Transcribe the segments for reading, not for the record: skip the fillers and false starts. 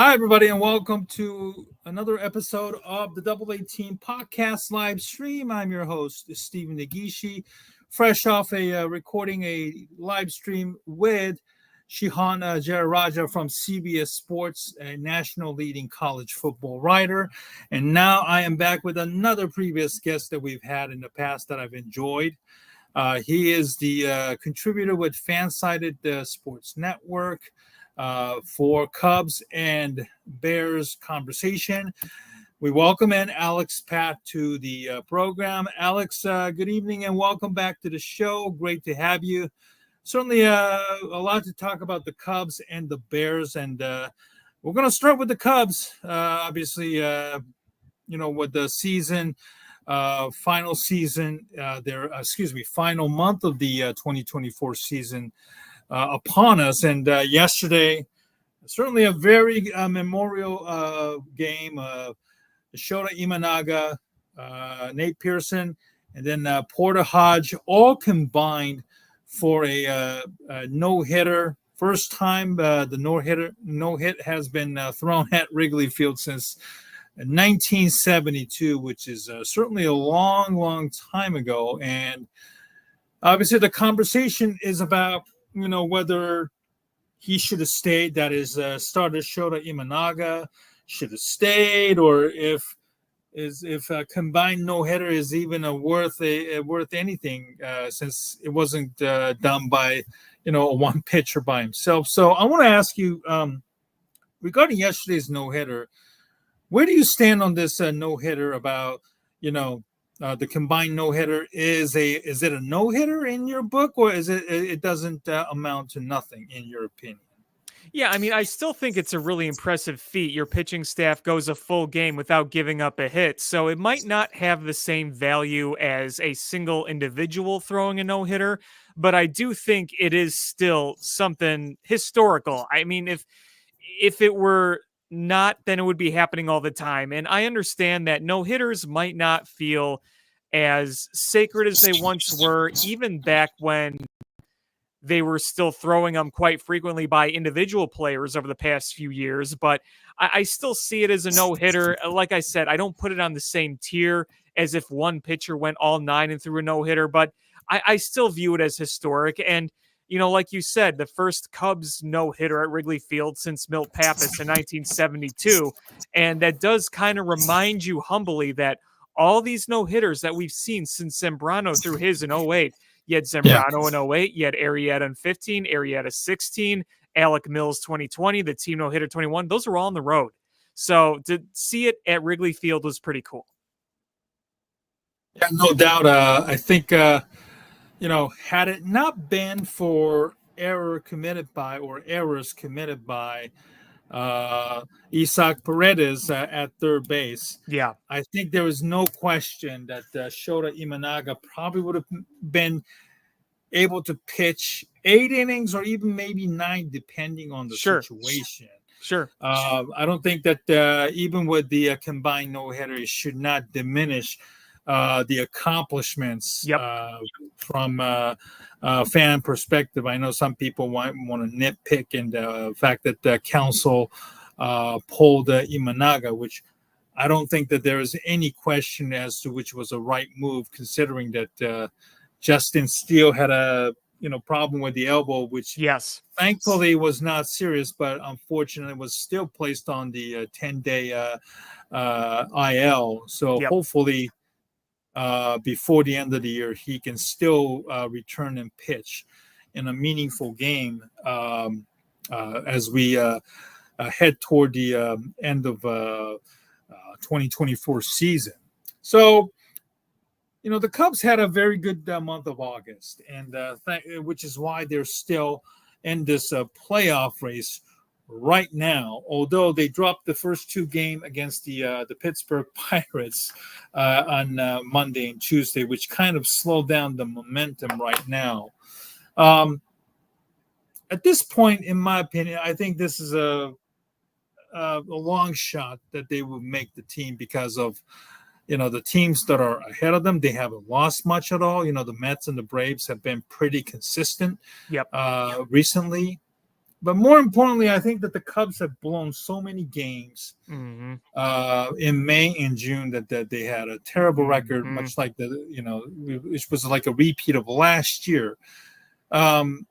Hi, everybody, and welcome to another episode of the Double A Team Podcast live stream. I'm your host, Stephen Nagishi, fresh off recording a live stream with Shihan Jayaraja from CBS Sports, a national leading college football writer. And now I am back with another previous guest that we've had in the past that I've enjoyed. He is the contributor with Fansided Sports Network for Cubs and Bears conversation. We welcome in Alex Patt to the program. Alex, good evening and welcome back to the show. Great to have you. Certainly a lot to talk about the Cubs and the Bears, and we're going to start with the Cubs. Obviously, with the season. Final month of the 2024 season upon us. And yesterday, certainly a very memorial game. Shota Imanaga, Nate Pearson, and then Porter Hodge all combined for a no-hitter. First time the no-hit has been thrown at Wrigley Field since 1972, which is certainly a long, long time ago. And obviously the conversation is about, whether he should have stayed. That is, starter Shota Imanaga should have stayed, or if a combined no-hitter is even worth anything, since it wasn't done by, a one pitcher by himself. So I want to ask you, regarding yesterday's no-hitter, where do you stand on this no-hitter about, the combined no-hitter? Is it a no-hitter in your book, or is it doesn't amount to nothing in your opinion? Yeah, I mean, I still think it's a really impressive feat. Your pitching staff goes a full game without giving up a hit. So it might not have the same value as a single individual throwing a no-hitter, but I do think it is still something historical. I mean, if it were not, then it would be happening all the time. And I understand that no-hitters might not feel as sacred as they once were, even back when they were still throwing them quite frequently by individual players over the past few years. But I still see it as a no-hitter. Like I said, I don't put it on the same tier as if one pitcher went all nine and threw a no-hitter, but I still view it as historic. And, like you said, the first Cubs no-hitter at Wrigley Field since Milt Pappas in 1972. And that does kind of remind you humbly that all these no-hitters that we've seen since Zambrano threw his in 08, you had Zambrano in 08, you had Arrieta in 15, Arrieta 16, Alec Mills 2020, the team no-hitter 21. Those are all on the road. So to see it at Wrigley Field was pretty cool. Yeah, no doubt. I think, had it not been for errors committed by Isaac Paredes at third base. Yeah. I think there was no question that Shota Imanaga probably would have been able to pitch 8 innings or even maybe 9, depending on the situation. Sure. I don't think that even with the combined no-hitter, it should not diminish the accomplishments from a fan perspective. I know some people want to nitpick in the fact that the council pulled Imanaga, which I don't think that there is any question as to which was a right move, considering that Justin Steele had a problem with the elbow, which thankfully was not serious, but unfortunately was still placed on the 10-day IL. So hopefully before the end of the year, he can still return and pitch in a meaningful game as we head toward the end of 2024 season. So, the Cubs had a very good month of August, and which is why they're still in this playoff race right now. Although they dropped the first 2 games against the Pittsburgh Pirates on Monday and Tuesday, which kind of slowed down the momentum right now. At this point, in my opinion, I think this is a long shot that they will make the team because of the teams that are ahead of them. They haven't lost much at all. The Mets and the Braves have been pretty consistent recently. But more importantly, I think that the Cubs have blown so many games Mm-hmm. in May and June that they had a terrible record, Mm-hmm. much like which was like a repeat of last year. Um,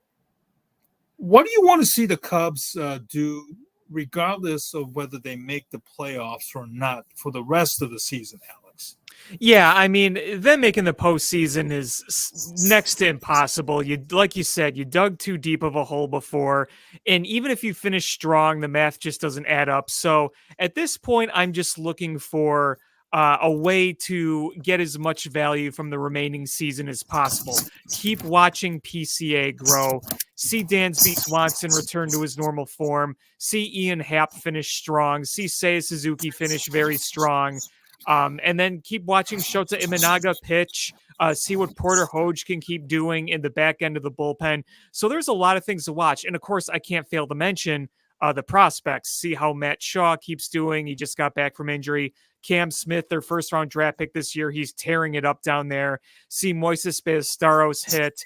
what do you want to see the Cubs do, regardless of whether they make the playoffs or not, for the rest of the season, Alex? Yeah, I mean, them making the postseason is next to impossible. Like you said, you dug too deep of a hole before, and even if you finish strong, the math just doesn't add up. So at this point, I'm just looking for a way to get as much value from the remaining season as possible. Keep watching PCA grow. See Dansby Swanson return to his normal form. See Ian Happ finish strong. See Seiya Suzuki finish very strong. And then keep watching Shota Imanaga pitch, see what Porter Hoge can keep doing in the back end of the bullpen. So there's a lot of things to watch. And of course, I can't fail to mention the prospects. See how Matt Shaw keeps doing. He just got back from injury. Cam Smith, their first round draft pick this year, he's tearing it up down there. See Moises Ballesteros hit.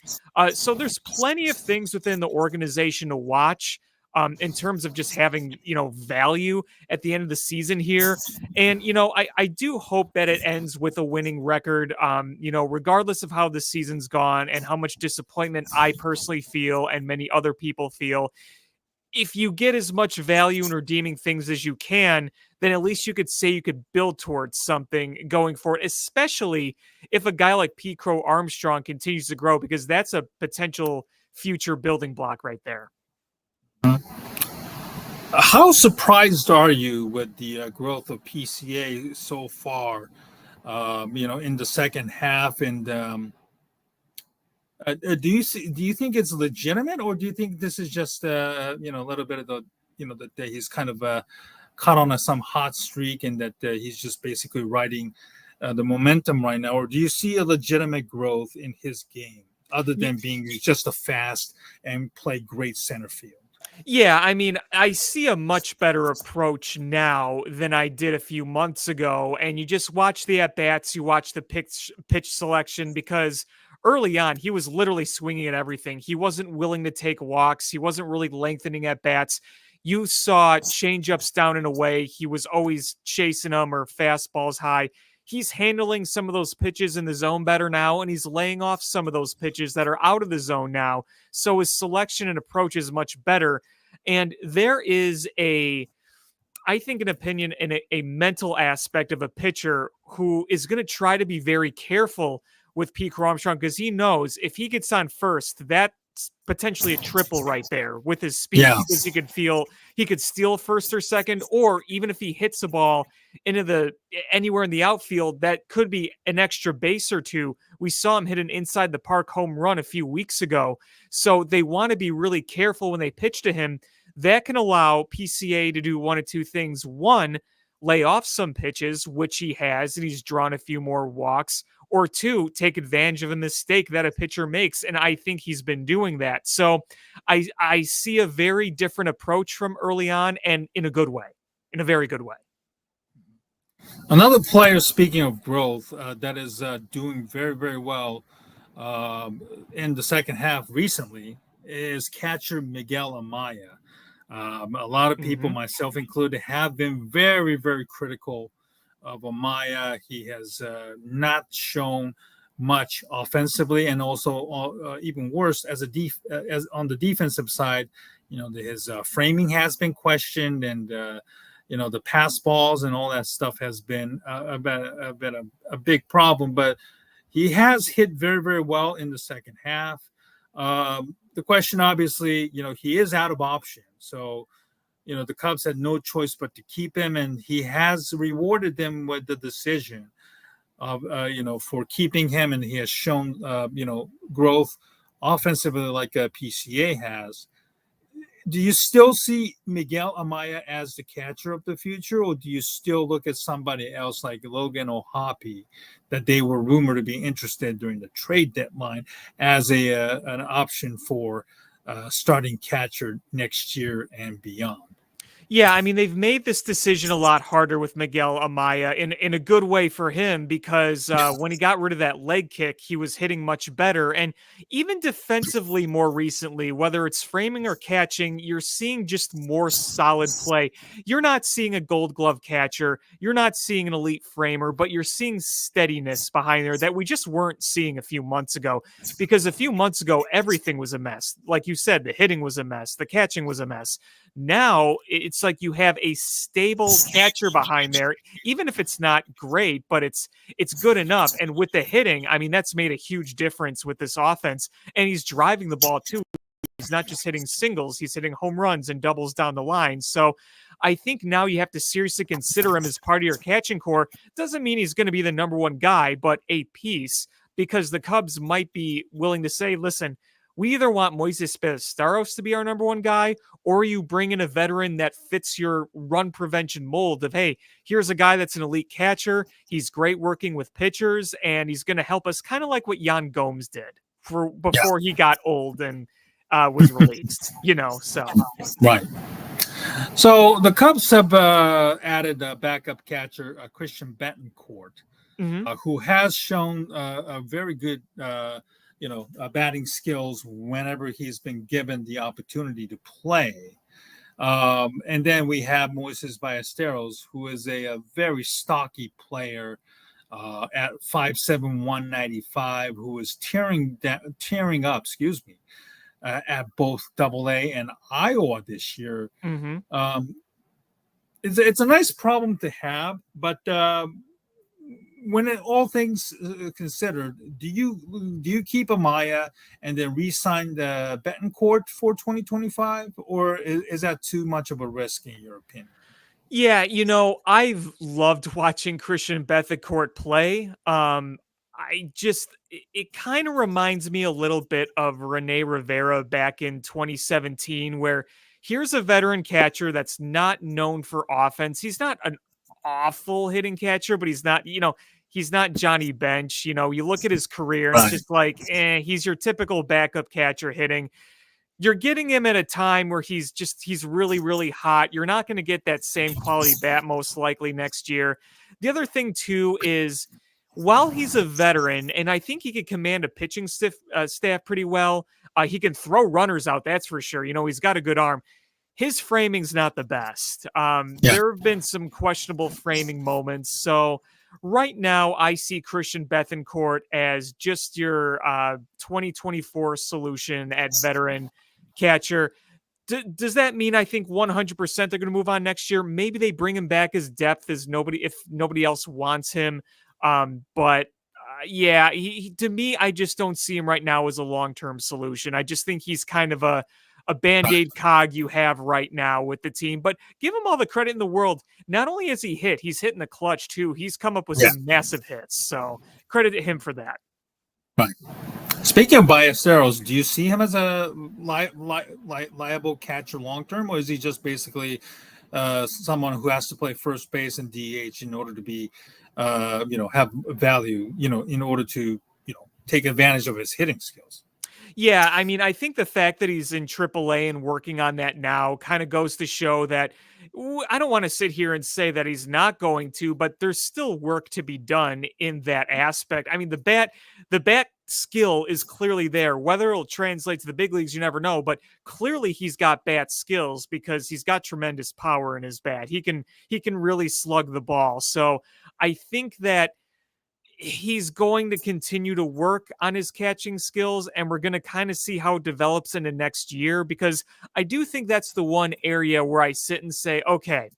So there's plenty of things within the organization to watch. In terms of just having, value at the end of the season here. And, I do hope that it ends with a winning record, regardless of how the season's gone and how much disappointment I personally feel and many other people feel. If you get as much value in redeeming things as you can, then at least you could say you could build towards something going forward, especially if a guy like P. Crow Armstrong continues to grow, because that's a potential future building block right there. How surprised are you with the growth of PCA so far? In the second half, and do you think it's legitimate, or do you think this is just a little bit of that he's kind of caught on some hot streak, and that he's just basically riding the momentum right now, or do you see a legitimate growth in his game other than being just a fast and play great center field? Yeah, I mean, I see a much better approach now than I did a few months ago. And you just watch the at bats, you watch the pitch selection, because early on he was literally swinging at everything. He wasn't willing to take walks. He wasn't really lengthening at bats. You saw changeups down and away. He was always chasing them, or fastballs high. He's handling some of those pitches in the zone better now, and he's laying off some of those pitches that are out of the zone now. So his selection and approach is much better. And there is I think, an opinion and a mental aspect of a pitcher who is going to try to be very careful with Pete Armstrong, because he knows if he gets on first, that's potentially a triple right there with his speed, Yeah. because he could steal first or second, or even if he hits the ball into anywhere in the outfield, that could be an extra base or two. We saw him hit an inside the park home run a few weeks ago. So they want to be really careful when they pitch to him. That can allow PCA to do one of two things. One, lay off some pitches, which he has, and he's drawn a few more walks. Or two, take advantage of a mistake that a pitcher makes. And I think he's been doing that. So I see a very different approach from early on, and in a good way, in a very good way. Another player, speaking of growth, that is doing very, very well in the second half recently is catcher Miguel Amaya. A lot of people, myself included, have been very, very critical of Amaya. He has not shown much offensively, and also even worse as as on the defensive side. His framing has been questioned, and the pass balls and all that stuff has been a big problem. But he has hit very, very well in the second half. The question, obviously, he is out of options. So, the Cubs had no choice but to keep him, and he has rewarded them with the decision of, for keeping him, and he has shown, growth offensively like PCA has. Do you still see Miguel Amaya as the catcher of the future, or do you still look at somebody else like Logan O'Hoppe, that they were rumored to be interested during the trade deadline, as an option for starting catcher next year and beyond? Yeah, I mean, they've made this decision a lot harder with Miguel Amaya in a good way for him because when he got rid of that leg kick, he was hitting much better. And even defensively, more recently, whether it's framing or catching, you're seeing just more solid play. You're not seeing a gold glove catcher, you're not seeing an elite framer, but you're seeing steadiness behind there that we just weren't seeing a few months ago. Because a few months ago, everything was a mess. Like you said, the hitting was a mess, the catching was a mess. Now it's like you have a stable catcher behind there, even if it's not great, but it's good enough. And with the hitting, I mean, that's made a huge difference with this offense. And he's driving the ball too. He's not just hitting singles, he's hitting home runs and doubles down the line. So I think now you have to seriously consider him as part of your catching core. Doesn't mean he's going to be the number one guy, but a piece, because the Cubs might be willing to say, listen, we either want Moises Ballesteros to be our number one guy, or you bring in a veteran that fits your run prevention mold of, hey, here's a guy that's an elite catcher. He's great working with pitchers, and he's going to help us, kind of like what Yan Gomes did for before he got old and was released, so. Right. So the Cubs have added a backup catcher, Christian Betancourt, who has shown a very good batting skills whenever he's been given the opportunity to play. And then we have Moises Ballesteros, who is a very stocky player at 5'7", 195, who is tearing up, at both AA and Iowa this year. It's a nice problem to have, but when all things considered, do you keep Amaya and then re-sign the Betancourt for 2025, or is that too much of a risk in your opinion? Yeah, I've loved watching Christian Betancourt play. It kind of reminds me a little bit of Rene Rivera back in 2017, where here's a veteran catcher that's not known for offense. He's not an awful hitting catcher, but he's not Johnny Bench. You look at his career and it's just like, he's your typical backup catcher hitting. You're getting him at a time where he's really, really hot. You're not going to get that same quality bat most likely next year. The other thing too is, while he's a veteran, and I think he could command a pitching staff pretty well, he can throw runners out, that's for sure. He's got a good arm. His framing's not the best. There have been some questionable framing moments. So right now, I see Christian Betancourt as just your 2024 solution at veteran catcher. Does that mean I think 100% they're going to move on next year? Maybe they bring him back as depth if nobody else wants him. But to me, I just don't see him right now as a long-term solution. I just think he's kind of a Band-Aid cog you have right now with the team. But give him all the credit in the world. Not only has he hit, he's hitting the clutch too. He's come up with some massive hits. So credit to him for that. Right. Speaking of Ballesteros, do you see him as a liable catcher long-term, or is he just basically someone who has to play first base and DH in order to be have value, in order to, take advantage of his hitting skills? Yeah, I mean, I think the fact that he's in AAA and working on that now kind of goes to show that I don't want to sit here and say that he's not going to, but there's still work to be done in that aspect. I mean, the bat skill is clearly there. Whether it'll translate to the big leagues, you never know, but clearly he's got bat skills because he's got tremendous power in his bat. He can really slug the ball. So I think that he's going to continue to work on his catching skills, and we're going to kind of see how it develops in the next year, because I do think that's the one area where I sit and say, okay,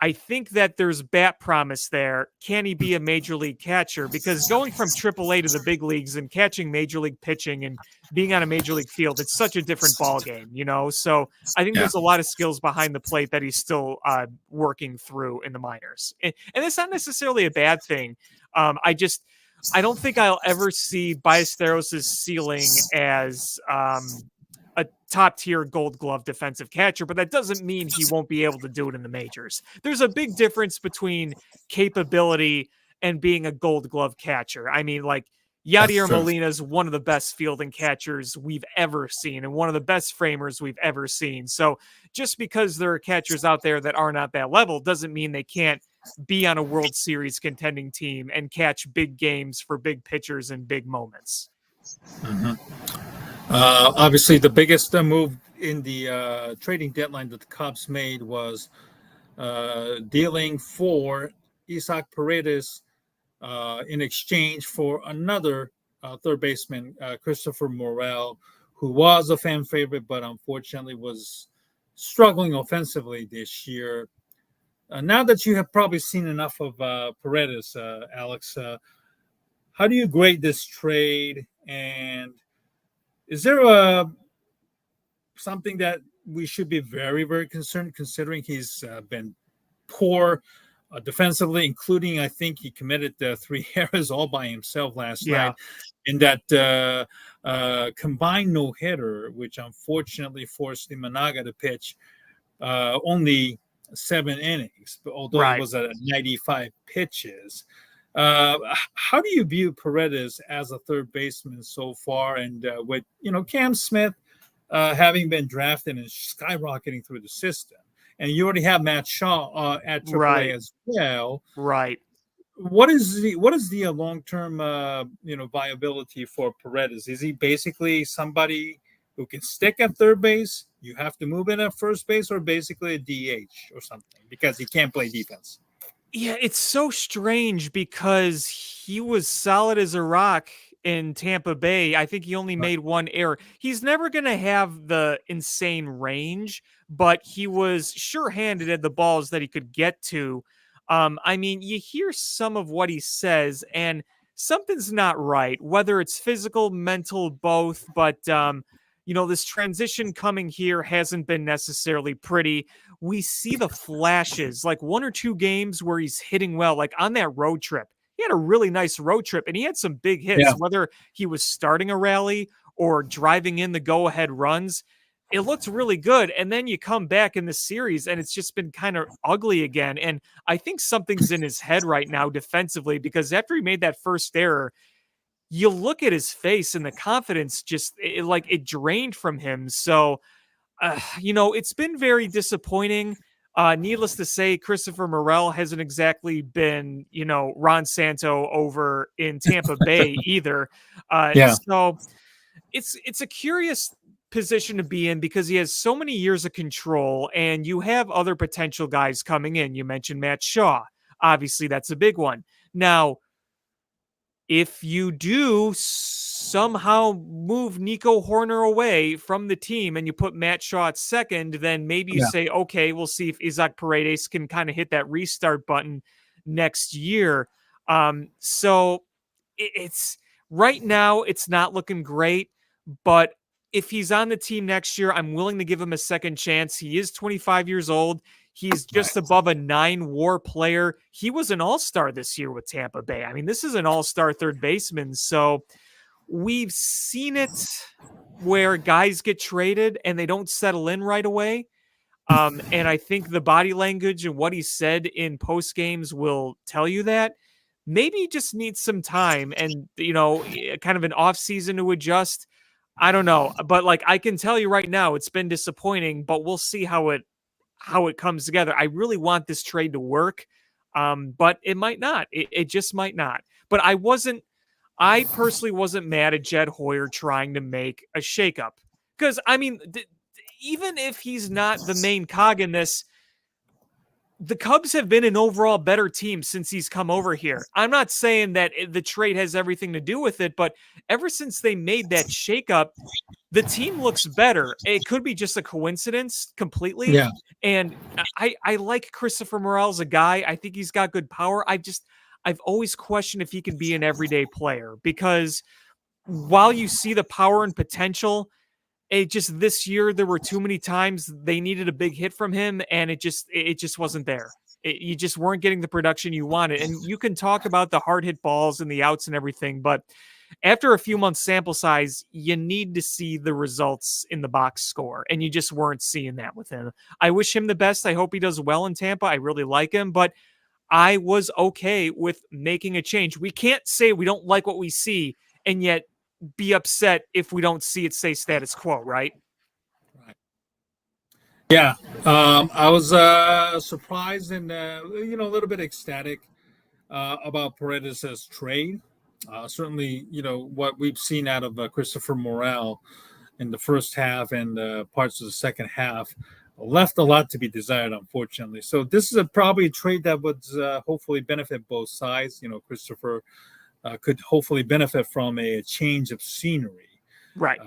I think that there's bat promise there. Can he be a major league catcher? Because going from AAA to the big leagues and catching major league pitching and being on a major league field, it's such a different ball game, So I think there's a lot of skills behind the plate that he's still working through in the minors, and it's not necessarily a bad thing. I don't think I'll ever see Ballesteros' ceiling as a top tier gold glove defensive catcher, but that doesn't mean he won't be able to do it in the majors. There's a big difference between capability and being a gold glove catcher. I mean, like, That's Yadier true. Molina is one of the best fielding catchers we've ever seen and one of the best framers we've ever seen. So just because there are catchers out there that aren't at that level doesn't mean they can't be on a World Series contending team and catch big games for big pitchers and big moments. Obviously, the biggest move in the trading deadline that the Cubs made was dealing for Isaac Paredes in exchange for another third baseman, Christopher Morel, who was a fan favorite, but unfortunately was struggling offensively this year. Now that you have probably seen enough of Paredes, Alex, how do you grade this trade? And is there something that we should be very, very concerned considering he's been poor defensively, including I think he committed 3 errors all by himself last Yeah, night in that combined no hitter, which unfortunately forced Imanaga to pitch only 7 innings, but although it right. was at 95 pitches. How do you view Paredes as a third baseman so far? And with Cam Smith having been drafted and skyrocketing through the system, and you already have Matt Shaw at AAA Right. as well. Right. What is the long term viability for Paredes? Is he basically somebody who can stick at third base? You have to move in at first base, or basically a DH or something because he can't play defense. Yeah, it's so strange because he was solid as a rock in Tampa Bay. I think he only Right. made 1 error. He's never going to have the insane range, but he was sure-handed at the balls that he could get to. I mean, you hear some of what he says, and something's not right, whether it's physical, mental, both. But, this transition coming here hasn't been necessarily pretty. We see the flashes, like 1 or 2 games where he's hitting well, like on that road trip. He had a really nice road trip and he had some big hits, Yeah. whether he was starting a rally or driving in the go ahead runs. It looked really good. And then you come back in the series and it's just been kind of ugly again. And I think something's in his head right now defensively because after he made that first error, you look at his face and the confidence just it drained from him. So, it's been very disappointing. Needless to say, Christopher Morel hasn't exactly been, Ron Santo over in Tampa Bay either. Yeah. So it's a curious position to be in because he has so many years of control and you have other potential guys coming in. You mentioned Matt Shaw. Obviously, that's a big one. Now, if you do somehow move Nico Horner away from the team and you put Matt Shaw at second, then maybe you Yeah. say, okay, we'll see if Isaac Paredes can kind of hit that restart button next year. So it's right now, it's not looking great, but if he's on the team next year, I'm willing to give him a second chance. He is 25 years old. He's just Right. above a 9 WAR player. He was an all-star this year with Tampa Bay. I mean, this is an all-star third baseman. So we've seen it where guys get traded and they don't settle in right away. And I think the body language and what he said in post games will tell you that. Maybe he just needs some time and, kind of an off season to adjust. I don't know. But like I can tell you right now, it's been disappointing, but we'll see how it comes together. I really want this trade to work, but it might not. It just might not. But I personally wasn't mad at Jed Hoyer trying to make a shakeup because I mean, even if he's not the main cog in this, the Cubs have been an overall better team since he's come over here. I'm not saying that the trade has everything to do with it, but ever since they made that shakeup, the team looks better. It could be just a coincidence completely. Yeah. And I like Christopher Morel as a guy. I think he's got good power. I've always questioned if he can be an everyday player because while you see the power and potential, it just this year there were too many times they needed a big hit from him and it just wasn't there. You just weren't getting the production you wanted. And you can talk about the hard hit balls and the outs and everything, but after a few months sample size, you need to see the results in the box score. And you just weren't seeing that with him. I wish him the best. I hope he does well in Tampa. I really like him, but I was okay with making a change. We can't say we don't like what we see and yet be upset if we don't see it stay status quo, right? Right. Yeah, I was surprised and a little bit ecstatic about Paredes' trade. Certainly, what we've seen out of Christopher Morel in the first half and parts of the second half left a lot to be desired, unfortunately. So this is probably a trade that would hopefully benefit both sides. Christopher could hopefully benefit from a change of scenery. Right.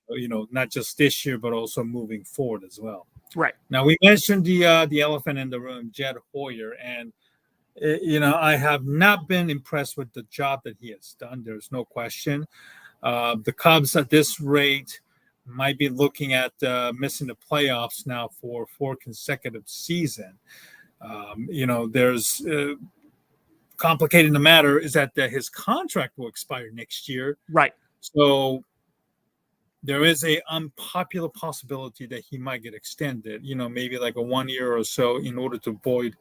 Not just this year, but also moving forward as well. Right. Now we mentioned the elephant in the room, Jed Hoyer, and I have not been impressed with the job that he has done. There's no question. The Cubs at this rate might be looking at missing the playoffs now for 4 consecutive seasons. There's complicating the matter is that his contract will expire next year. Right. So there is a unpopular possibility that he might get extended, maybe like a 1 year or so in order to avoid,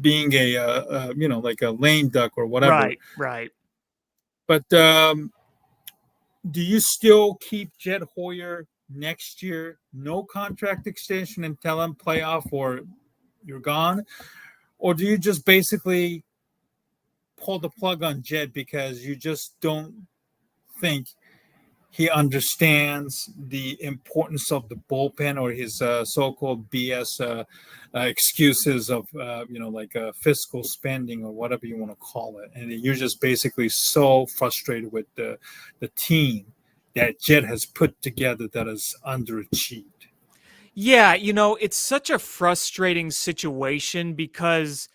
being like a lame duck or whatever. Right. Right. But do you still keep Jed Hoyer next year? No contract extension until I'm playoff or you're gone? Or do you just basically pull the plug on Jed because you just don't think he understands the importance of the bullpen or his so-called BS excuses of, fiscal spending or whatever you want to call it. And you're just basically so frustrated with the team that Jed has put together that is underachieved. Yeah, it's such a frustrating situation because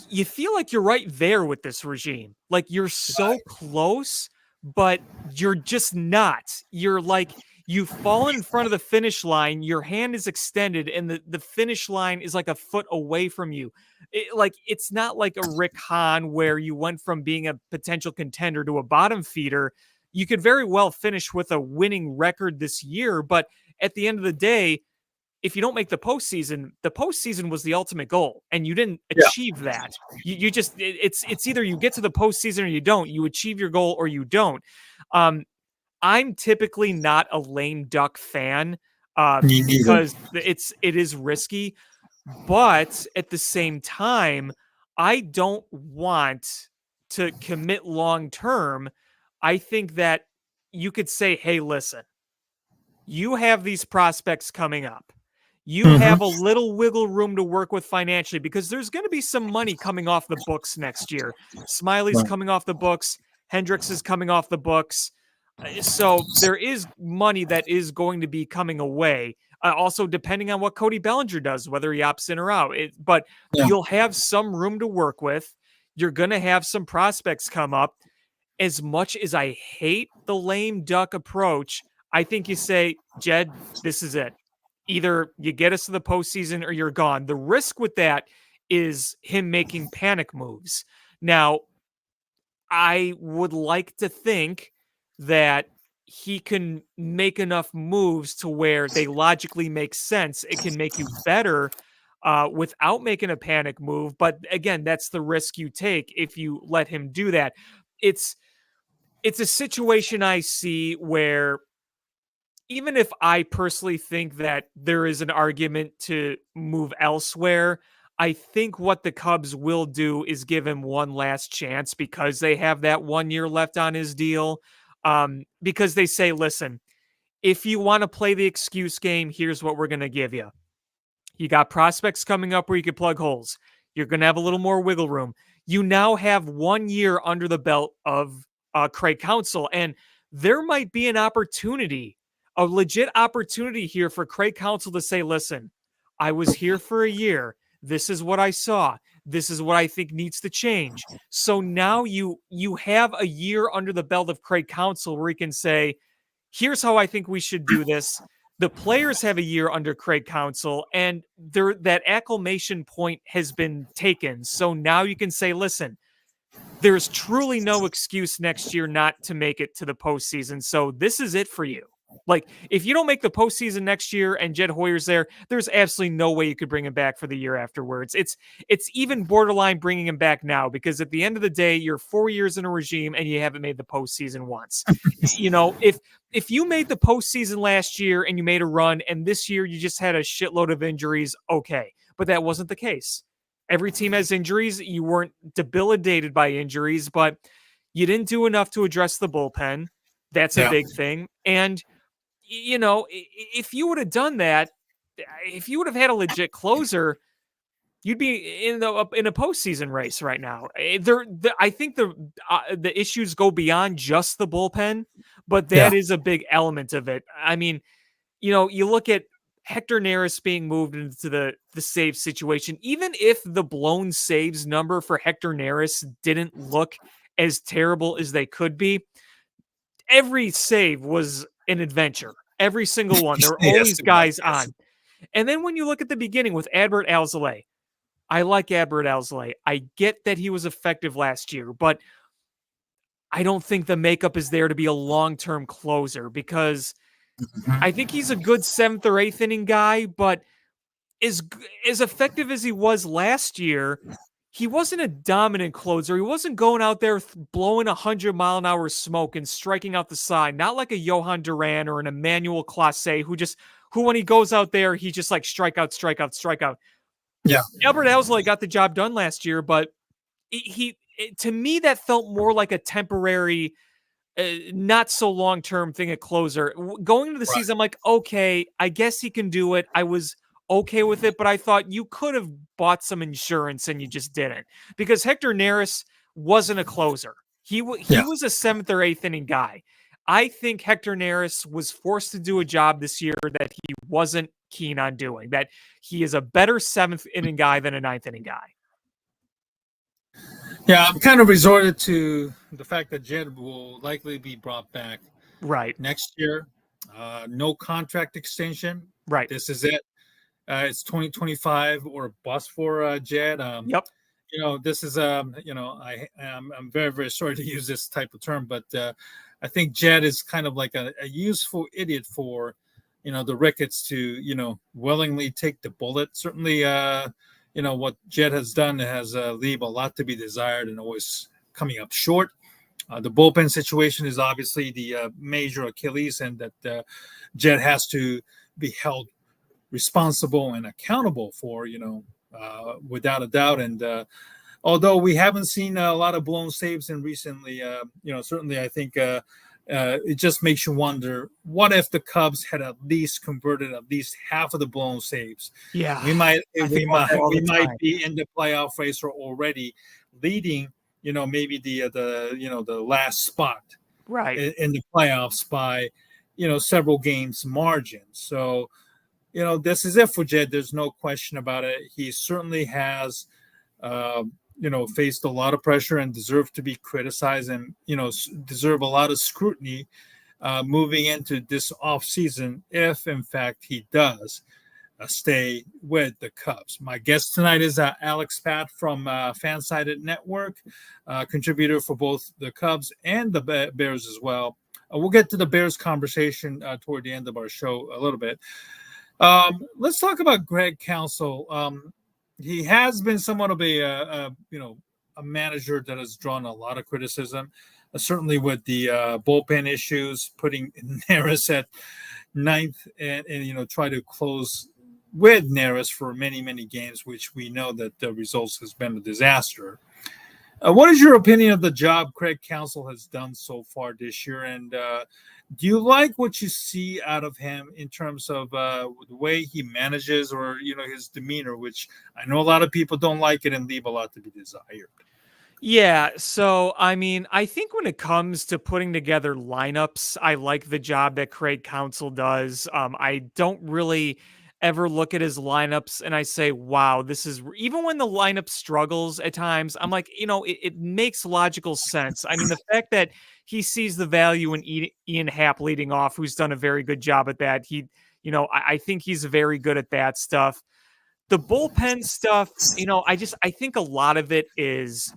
you feel like you're right there with this regime. Like you're so close, but you're just not. You're like, you've fallen in front of the finish line, your hand is extended, and the finish line is like a foot away from you. It's not like a Rick Hahn where you went from being a potential contender to a bottom feeder. You could very well finish with a winning record this year, but at the end of the day, if you don't make the postseason was the ultimate goal, and you didn't achieve that. You just it's either you get to the postseason or you don't. You achieve your goal or you don't. I'm typically not a lame duck fan because it is risky, but at the same time, I don't want to commit long term. I think that you could say, "Hey, listen, you have these prospects coming up. You have a little wiggle room to work with financially because there's going to be some money coming off the books next year. Smiley's coming off the books. Hendricks is coming off the books. So there is money that is going to be coming away. Also, depending on what Cody Bellinger does, whether he opts in or out. But you'll have some room to work with. You're going to have some prospects come up. As much as I hate the lame duck approach, I think you say, Jed, this is it. Either you get us to the postseason or you're gone. The risk with that is him making panic moves. Now, I would like to think that he can make enough moves to where they logically make sense. It can make you better without making a panic move. But again, that's the risk you take if you let him do that. It's a situation I see where even if I personally think that there is an argument to move elsewhere, I think what the Cubs will do is give him one last chance because they have that 1 year left on his deal. Because they say, listen, if you want to play the excuse game, here's what we're going to give you. You got prospects coming up where you could plug holes. You're going to have a little more wiggle room. You now have 1 year under the belt of Craig Counsell, and there might be an opportunity, a legit opportunity here for Craig Counsell to say, listen, I was here for a year. This is what I saw. This is what I think needs to change. So now you have a year under the belt of Craig Counsell where he can say, here's how I think we should do this. The players have a year under Craig Counsell, and that acclimation point has been taken. So now you can say, listen, there's truly no excuse next year not to make it to the postseason. So this is it for you. Like, if you don't make the postseason next year and Jed Hoyer's there, there's absolutely no way you could bring him back for the year afterwards. It's even borderline bringing him back now, because at the end of the day, you're 4 years in a regime and you haven't made the postseason once. If you made the postseason last year and you made a run, and this year you just had a shitload of injuries, okay, but that wasn't the case. Every team has injuries. You weren't debilitated by injuries, but you didn't do enough to address the bullpen. That's a Yeah. big thing. And if you would have done that, if you would have had a legit closer, you'd be in a postseason race right now. I think the issues go beyond just the bullpen, but that Yeah. is a big element of it. I mean, you look at Hector Neris being moved into the save situation. Even if the blown saves number for Hector Neris didn't look as terrible as they could be, every save was an adventure. Every single one. There were Yes, always it was. guys Yes. on. And then when you look at the beginning with Adbert Alzolay, I like Adbert Alzolay. I get that he was effective last year, but I don't think the makeup is there to be a long-term closer, because Mhm. I think he's a good 7th or 8th inning guy, but as effective as he was last year, he wasn't a dominant closer. He wasn't going out there blowing 100-mile-an-hour smoke and striking out the side, not like a Johan Duran or an Emmanuel Clase, who when he goes out there, he just like strikeout, strikeout, strikeout. Yeah. Albert Alzolay got the job done last year, but to me, that felt more like a temporary, not so long term thing at closer. Going into the Right. season, I'm like, okay, I guess he can do it. I was okay with it, but I thought you could have bought some insurance and you just didn't, because Hector Neris wasn't a closer. He Yeah. was a 7th or 8th inning guy. I think Hector Neris was forced to do a job this year that he wasn't keen on doing. That he is a better 7th inning guy than a 9th inning guy. Yeah. I'm kind of resorted to the fact that Jed will likely be brought back Right. next year. No contract extension. Right. This is it. It's 2025 or bust for Jed. Yep. This is I'm very, very sorry to use this type of term, but I think Jed is kind of like a useful idiot for the Ricketts to willingly take the bullet. Certainly, what Jed has done has leave a lot to be desired and always coming up short. The bullpen situation is obviously the major Achilles, and that Jed has to be held responsible and accountable for, without a doubt. And although we haven't seen a lot of blown saves in recently, certainly I think it just makes you wonder, what if the Cubs had at least converted at least half of the blown saves? Yeah. We might I think about that all we the might time. be in the playoff race or already leading, maybe the last spot Right. in the playoffs by several games margin. So this is it for Jed. There's no question about it. He certainly has, faced a lot of pressure and deserved to be criticized, and deserve a lot of scrutiny moving into this off season, if in fact he does stay with the Cubs. My guest tonight is Alex Patt from Fansided Network, contributor for both the Cubs and the Bears as well. We'll get to the Bears conversation toward the end of our show a little bit. Let's talk about Greg Counsell. He has been somewhat of a manager that has drawn a lot of criticism, certainly with the bullpen issues, putting Neris at ninth, and try to close with Neris for many, many games, which we know that the results has been a disaster. What is your opinion of the job Craig Counsell has done so far this year? And do you like what you see out of him in terms of the way he manages, or his demeanor, which I know a lot of people don't like it and leave a lot to be desired? Yeah, so I mean, I think when it comes to putting together lineups, I like the job that Craig Counsell does. I don't really ever look at his lineups and I say, wow, this is, even when the lineup struggles at times, I'm like, it makes logical sense. I mean, the fact that he sees the value in Ian Happ leading off, who's done a very good job at that. I think he's very good at that stuff. The bullpen stuff, I think a lot of it is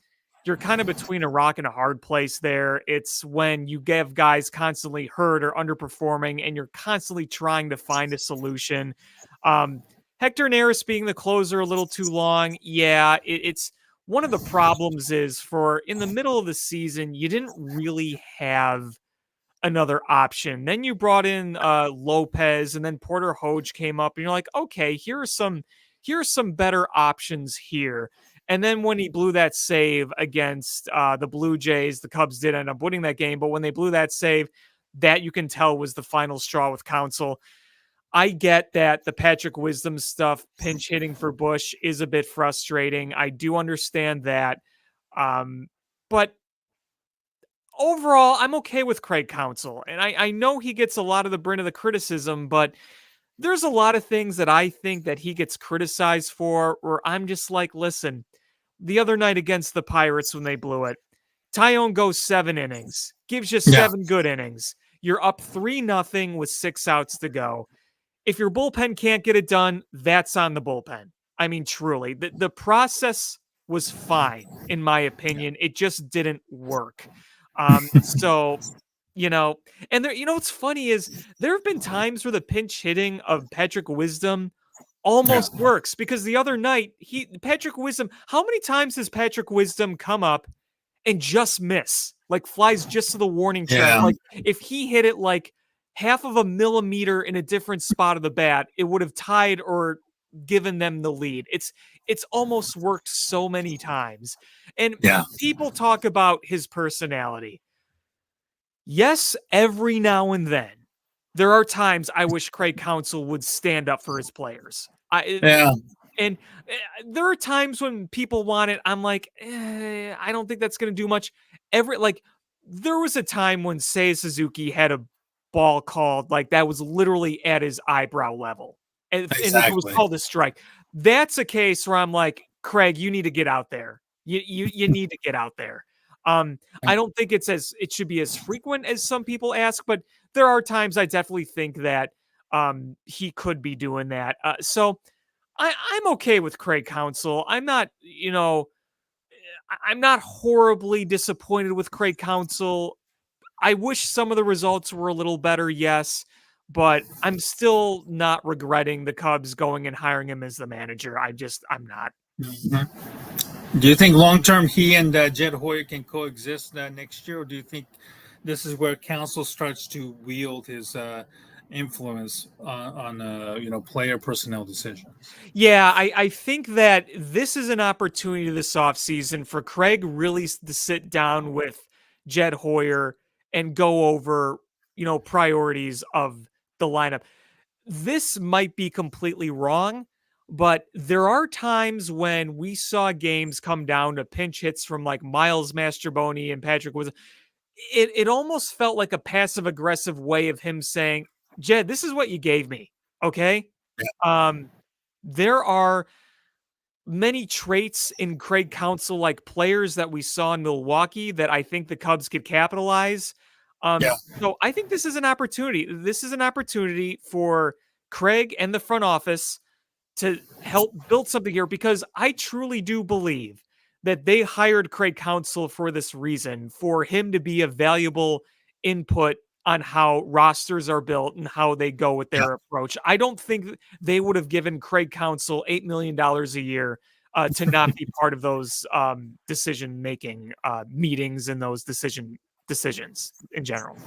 you're kind of between a rock and a hard place there. It's when you have guys constantly hurt or underperforming and you're constantly trying to find a solution. Hector Neris being the closer a little too long. Yeah, it's one of the problems is for in the middle of the season, you didn't really have another option. Then you brought in Lopez, and then Porter Hoge came up, and you're like, okay, here's some better options here. And then when he blew that save against the Blue Jays, the Cubs did end up winning that game. But when they blew that save, that you can tell was the final straw with Counsell. I get that the Patrick Wisdom stuff, pinch hitting for Bush, is a bit frustrating. I do understand that. But overall, I'm okay with Craig Counsell. And I know he gets a lot of the brunt of the criticism, but there's a lot of things that I think that he gets criticized for where I'm just like, listen, the other night against the Pirates when they blew it, Tyone goes 7 innings, gives you 7 good innings. You're up 3-0 with 6 outs to go. If your bullpen can't get it done, that's on the bullpen. I mean, truly, the process was fine, in my opinion. It just didn't work. So, and there, what's funny is there have been times where the pinch hitting of Patrick Wisdom almost works because the other night, Patrick Wisdom, how many times has Patrick Wisdom come up and just miss, like flies just to the warning track? Like if he hit it like half of a millimeter in a different spot of the bat, it would have tied or given them the lead. It's almost worked so many times. And people talk about his personality. Yes, every now and then, there are times I wish Craig Counsell would stand up for his players. And there are times when people want it. I'm like, I don't think that's going to do much. There was a time when Seiya Suzuki had a ball called like that was literally at his eyebrow level, and it was called a strike. That's a case where I'm like, Craig, you need to get out there. You need to get out there. I don't think it should be as frequent as some people ask, but there are times I definitely think that he could be doing that. So I'm okay with Craig Counsell. I'm not horribly disappointed with Craig Counsell. I wish some of the results were a little better, yes, but I'm still not regretting the Cubs going and hiring him as the manager. I'm not. Mm-hmm. Do you think long-term he and Jed Hoyer can coexist next year, or do you think this is where Counsell starts to wield his influence on player personnel decisions? Yeah, I think that this is an opportunity this offseason for Craig really to sit down with Jed Hoyer and go over, priorities of the lineup. This might be completely wrong, but there are times when we saw games come down to pinch hits from like Miles Mastrobuoni and Patrick Wisdom. It almost felt like a passive aggressive way of him saying, Jed, this is what you gave me. Okay. There are many traits in Craig Counsell like players that we saw in Milwaukee that I think the Cubs could capitalize. So I think this is an opportunity. This is an opportunity for Craig and the front office to help build something here, because I truly do believe that they hired Craig Counsell for this reason, for him to be a valuable input on how rosters are built and how they go with their approach. I don't think they would have given Craig Counsell $8 million a year to not be part of those decision-making meetings and those decisions in general.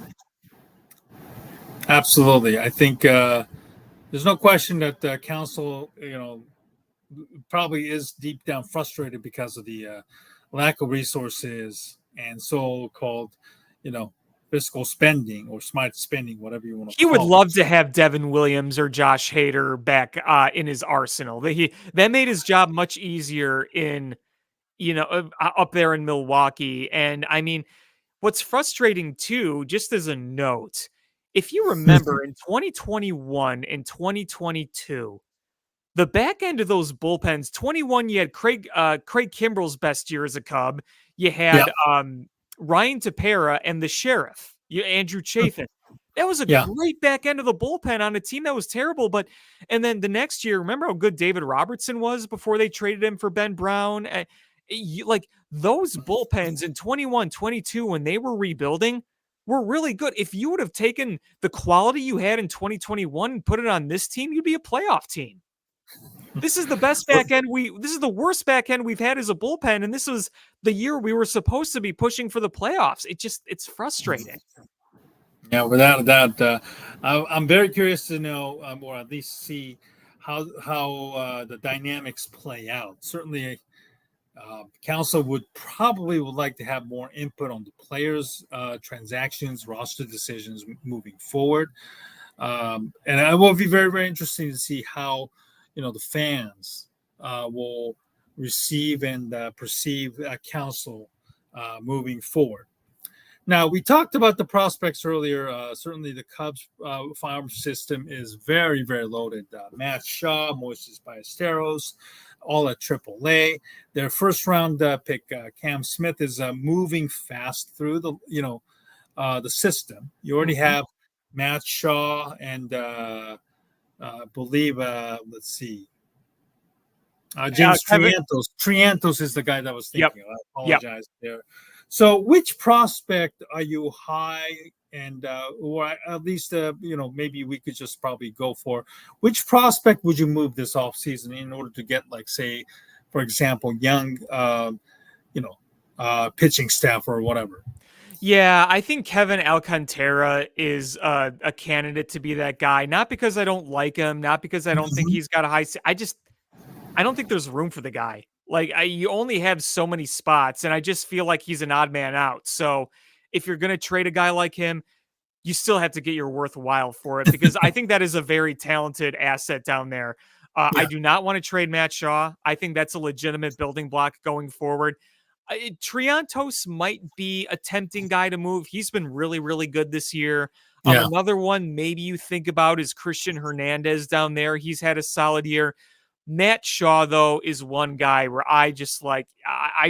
Absolutely. I think there's no question that Counsell, probably is deep down frustrated because of the lack of resources and so-called, fiscal spending or smart spending, whatever you want to call it. He would love to have Devin Williams or Josh Hader back in his arsenal. That made his job much easier in, up there in Milwaukee. And I mean, what's frustrating too, just as a note, if you remember in 2021 and 2022, the back end of those bullpens, 21, you had Craig Kimbrell's best year as a Cub. You had Ryan Tepera and the Sheriff, Andrew Chafin. That was a great back end of the bullpen on a team that was terrible. And then the next year, remember how good David Robertson was before they traded him for Ben Brown? Like those bullpens in 21, 22 when they were rebuilding were really good. If you would have taken the quality you had in 2021 and put it on this team, you'd be a playoff team. This is the best back end this is the worst back end we've had as a bullpen, and this was the year we were supposed to be pushing for the playoffs. It's frustrating. Yeah, without a doubt. I'm very curious to know, or at least see how the dynamics play out. Certainly, council would like to have more input on the players, transactions, roster decisions moving forward, and it will be very, very interesting to see how the fans will receive and perceive council moving forward. Now, we talked about the prospects earlier. Certainly, the Cubs farm system is very, very loaded. Matt Shaw, Moises Ballesteros, all at AAA. Their first round pick, Cam Smith, is moving fast through the system. You already have Matt Shaw and believe, let's see, James Triantos. Triantos is the guy that I was thinking of. I apologize there. So, which prospect are you high and, or at least, maybe we could just probably go for which prospect would you move this offseason in order to get, like, say, for example, young, pitching staff or whatever? Yeah, I think Kevin Alcantara is a candidate to be that guy. Not because I don't like him, not because I don't think he's got a high. I don't think there's room for the guy. Like you only have so many spots, and I just feel like he's an odd man out. So if you're going to trade a guy like him, you still have to get your worthwhile for it because I think that is a very talented asset down there. I do not want to trade Matt Shaw. I think that's a legitimate building block going forward. Triantos might be a tempting guy to move. He's been really, really good this year. Another one maybe you think about is Christian Hernandez down there. He's had a solid year. Matt Shaw, though, is one guy where I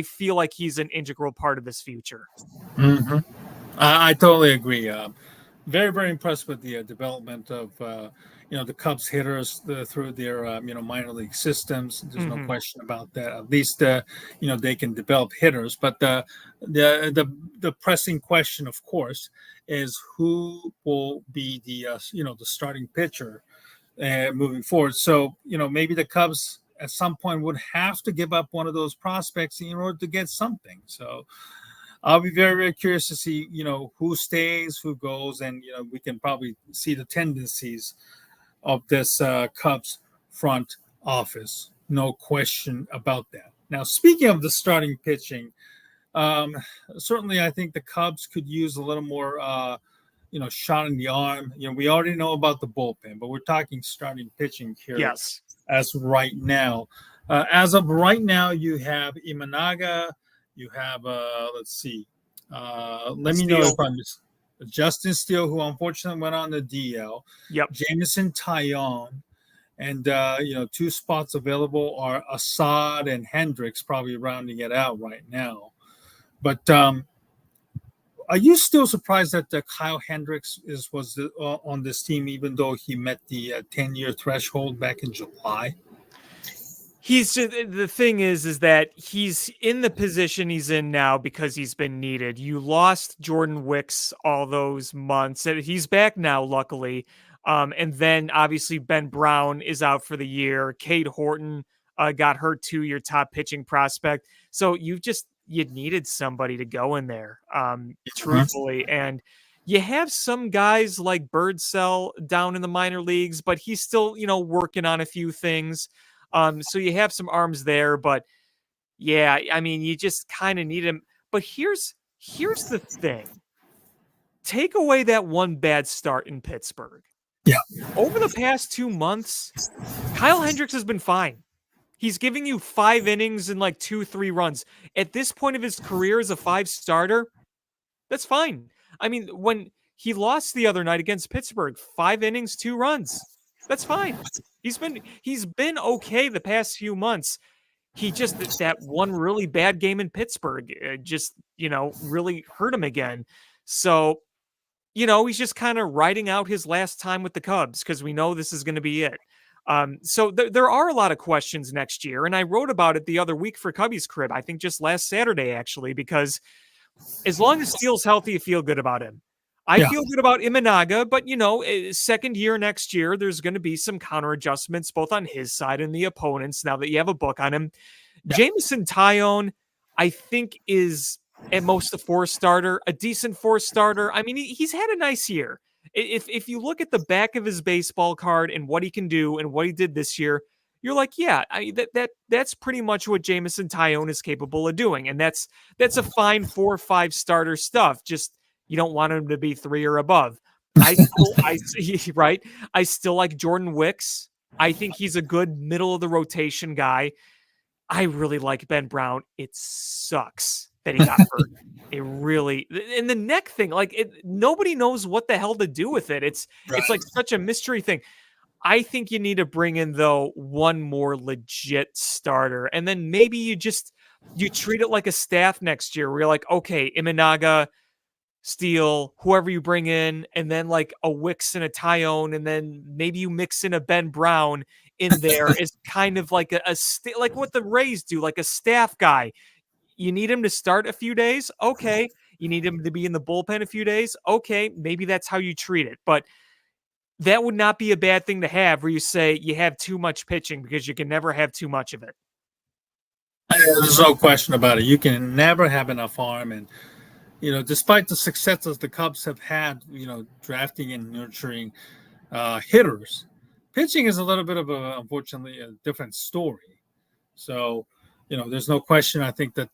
feel like he's an integral part of this future. Mm-hmm. I totally agree. Very, very impressed with the development of the Cubs hitters through their minor league systems. There's no question about that. At least they can develop hitters. But the pressing question, of course, is who will be the starting pitcher moving forward. So maybe the Cubs at some point would have to give up one of those prospects in order to get something. So I'll be very, very curious to see, who stays, who goes, and, we can probably see the tendencies of this Cubs front office. No question about that. Now, speaking of the starting pitching, certainly I think the Cubs could use a little more, shot in the arm. We already know about the bullpen, but we're talking starting pitching here. Yes. As right now. As of right now, you have Imanaga. You have, let's see. Let me know if I'm just Justin Steele, who unfortunately went on the DL. Yep. Jameson Taillon. And, two spots available are Assad and Hendricks, probably rounding it out right now. But are you still surprised that Kyle Hendricks was on this team, even though he met the 10-year threshold back in July? He's just, the thing is that he's in the position he's in now because he's been needed. You lost Jordan Wicks all those months. He's back now, luckily. And then obviously Ben Brown is out for the year. Cade Horton got hurt too, your top pitching prospect. So you needed somebody to go in there, truthfully. And you have some guys like Birdsell down in the minor leagues, but he's still, working on a few things. So you have some arms there, but yeah, I mean, you just kind of need him. But here's the thing. Take away that one bad start in Pittsburgh. Yeah. Over the past 2 months, Kyle Hendricks has been fine. He's giving you 5 innings and like 2-3 runs. At this point of his career as a 5 starter, that's fine. I mean, when he lost the other night against Pittsburgh, 5 innings, 2 runs. That's fine. He's been okay the past few months. He just that one really bad game in Pittsburgh really hurt him again. So, he's just kind of riding out his last time with the Cubs because we know this is going to be it. So there are a lot of questions next year, and I wrote about it the other week for Cubby's Crib. I think just last Saturday, actually, because as long as Steele's healthy, you feel good about him. I Yeah. feel good about Imanaga, but second year next year, there's going to be some counter adjustments both on his side and the opponents. Now that you have a book on him, Yeah. Jameson Tyone, I think is at most a 4-starter, a decent 4-starter. I mean, he's had a nice year. If you look at the back of his baseball card and what he can do and what he did this year, you're like, yeah, that's pretty much what Jameson Tyone is capable of doing, and that's a fine 4 or 5 starter stuff. Just you don't want him to be 3 or above. Right. I still like Jordan Wicks. I think he's a good middle of the rotation guy. I really like Ben Brown. It sucks that he got hurt. It really, and the neck thing, nobody knows what the hell to do with it. It's like such a mystery thing. I think you need to bring in, though, one more legit starter. And then maybe you treat it like a staff next year where you're like, okay, Imanaga, Steele, whoever you bring in, and then like a Wicks and a Tyone, and then maybe you mix in a Ben Brown in there is kind of like like what the Rays do, like a staff guy. You need him to start a few days. Okay. You need him to be in the bullpen a few days. Okay. Maybe that's how you treat it. But that would not be a bad thing to have where you say you have too much pitching because you can never have too much of it. There's no question about it. You can never have enough arm. And, despite the successes the Cubs have had, drafting and nurturing hitters, pitching is a little bit of unfortunately, a different story. So, there's no question. I think that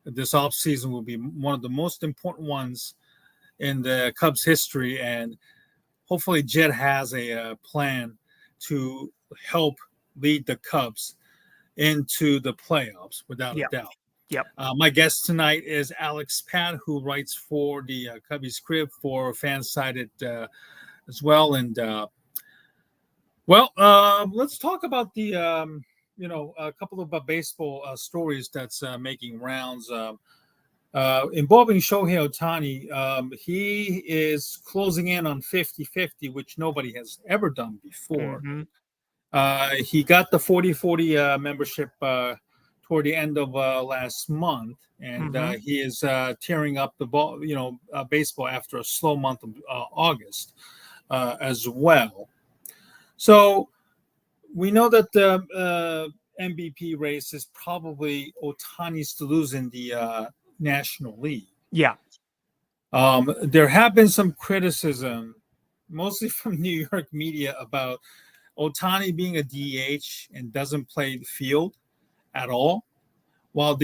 this offseason will be one of the most important ones in the Cubs history. And hopefully Jed has a plan to help lead the Cubs into the playoffs, without a doubt. Yep. My guest tonight is Alex Patt, who writes for the Cubby's Crib for Fansided as well. And, let's talk about the, a couple of baseball stories that's making rounds. Involving Shohei Ohtani, he is closing in on 50-50, which nobody has ever done before. Mm-hmm. He got the 40-40 membership toward the end of last month, and he is tearing up the ball, baseball after a slow month of August as well. So we know that the MVP race is probably Ohtani's to lose in the National League. Yeah. There have been some criticism, mostly from New York media, about Ohtani being a DH and doesn't play the field at all. While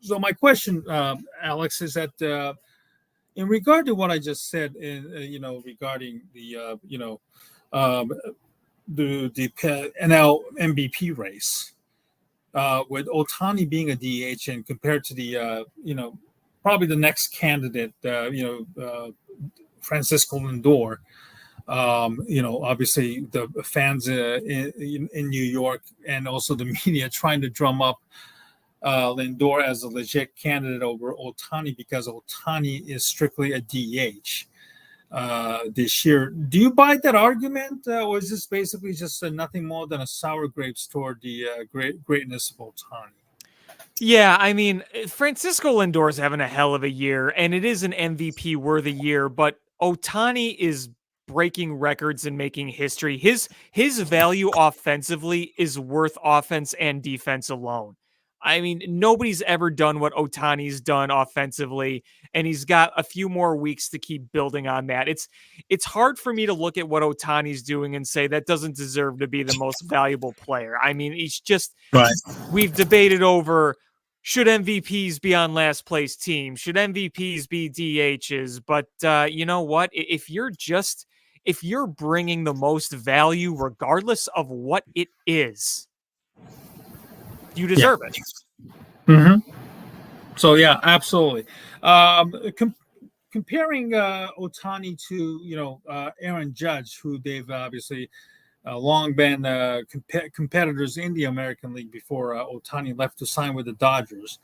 so my question, Alex, is that in regard to what I just said, regarding the NL MVP race. With Ohtani being a DH and compared to the, probably the next candidate, Francisco Lindor, obviously the fans in New York and also the media trying to drum up Lindor as a legit candidate over Ohtani because Ohtani is strictly a DH this year. Do you buy that argument, or is this basically just nothing more than a sour grapes toward the greatness of Ohtani? Yeah, I mean, Francisco Lindor's having a hell of a year, and it is an MVP worthy year, but Ohtani is breaking records and making history. His value offensively is worth offense and defense alone. I mean, nobody's ever done what Ohtani's done offensively, and he's got a few more weeks to keep building on that. It's hard for me to look at what Ohtani's doing and say that doesn't deserve to be the most valuable player. I mean, he's just right. We've debated over should MVPs be on last place teams, should MVPs be DHs, but you know what? If you're bringing the most value, regardless of what it is, you deserve it. Mm-hmm. So yeah, absolutely. Comparing Ohtani to Aaron Judge, who they've obviously long been competitors in the American League before Ohtani left to sign with the Dodgers,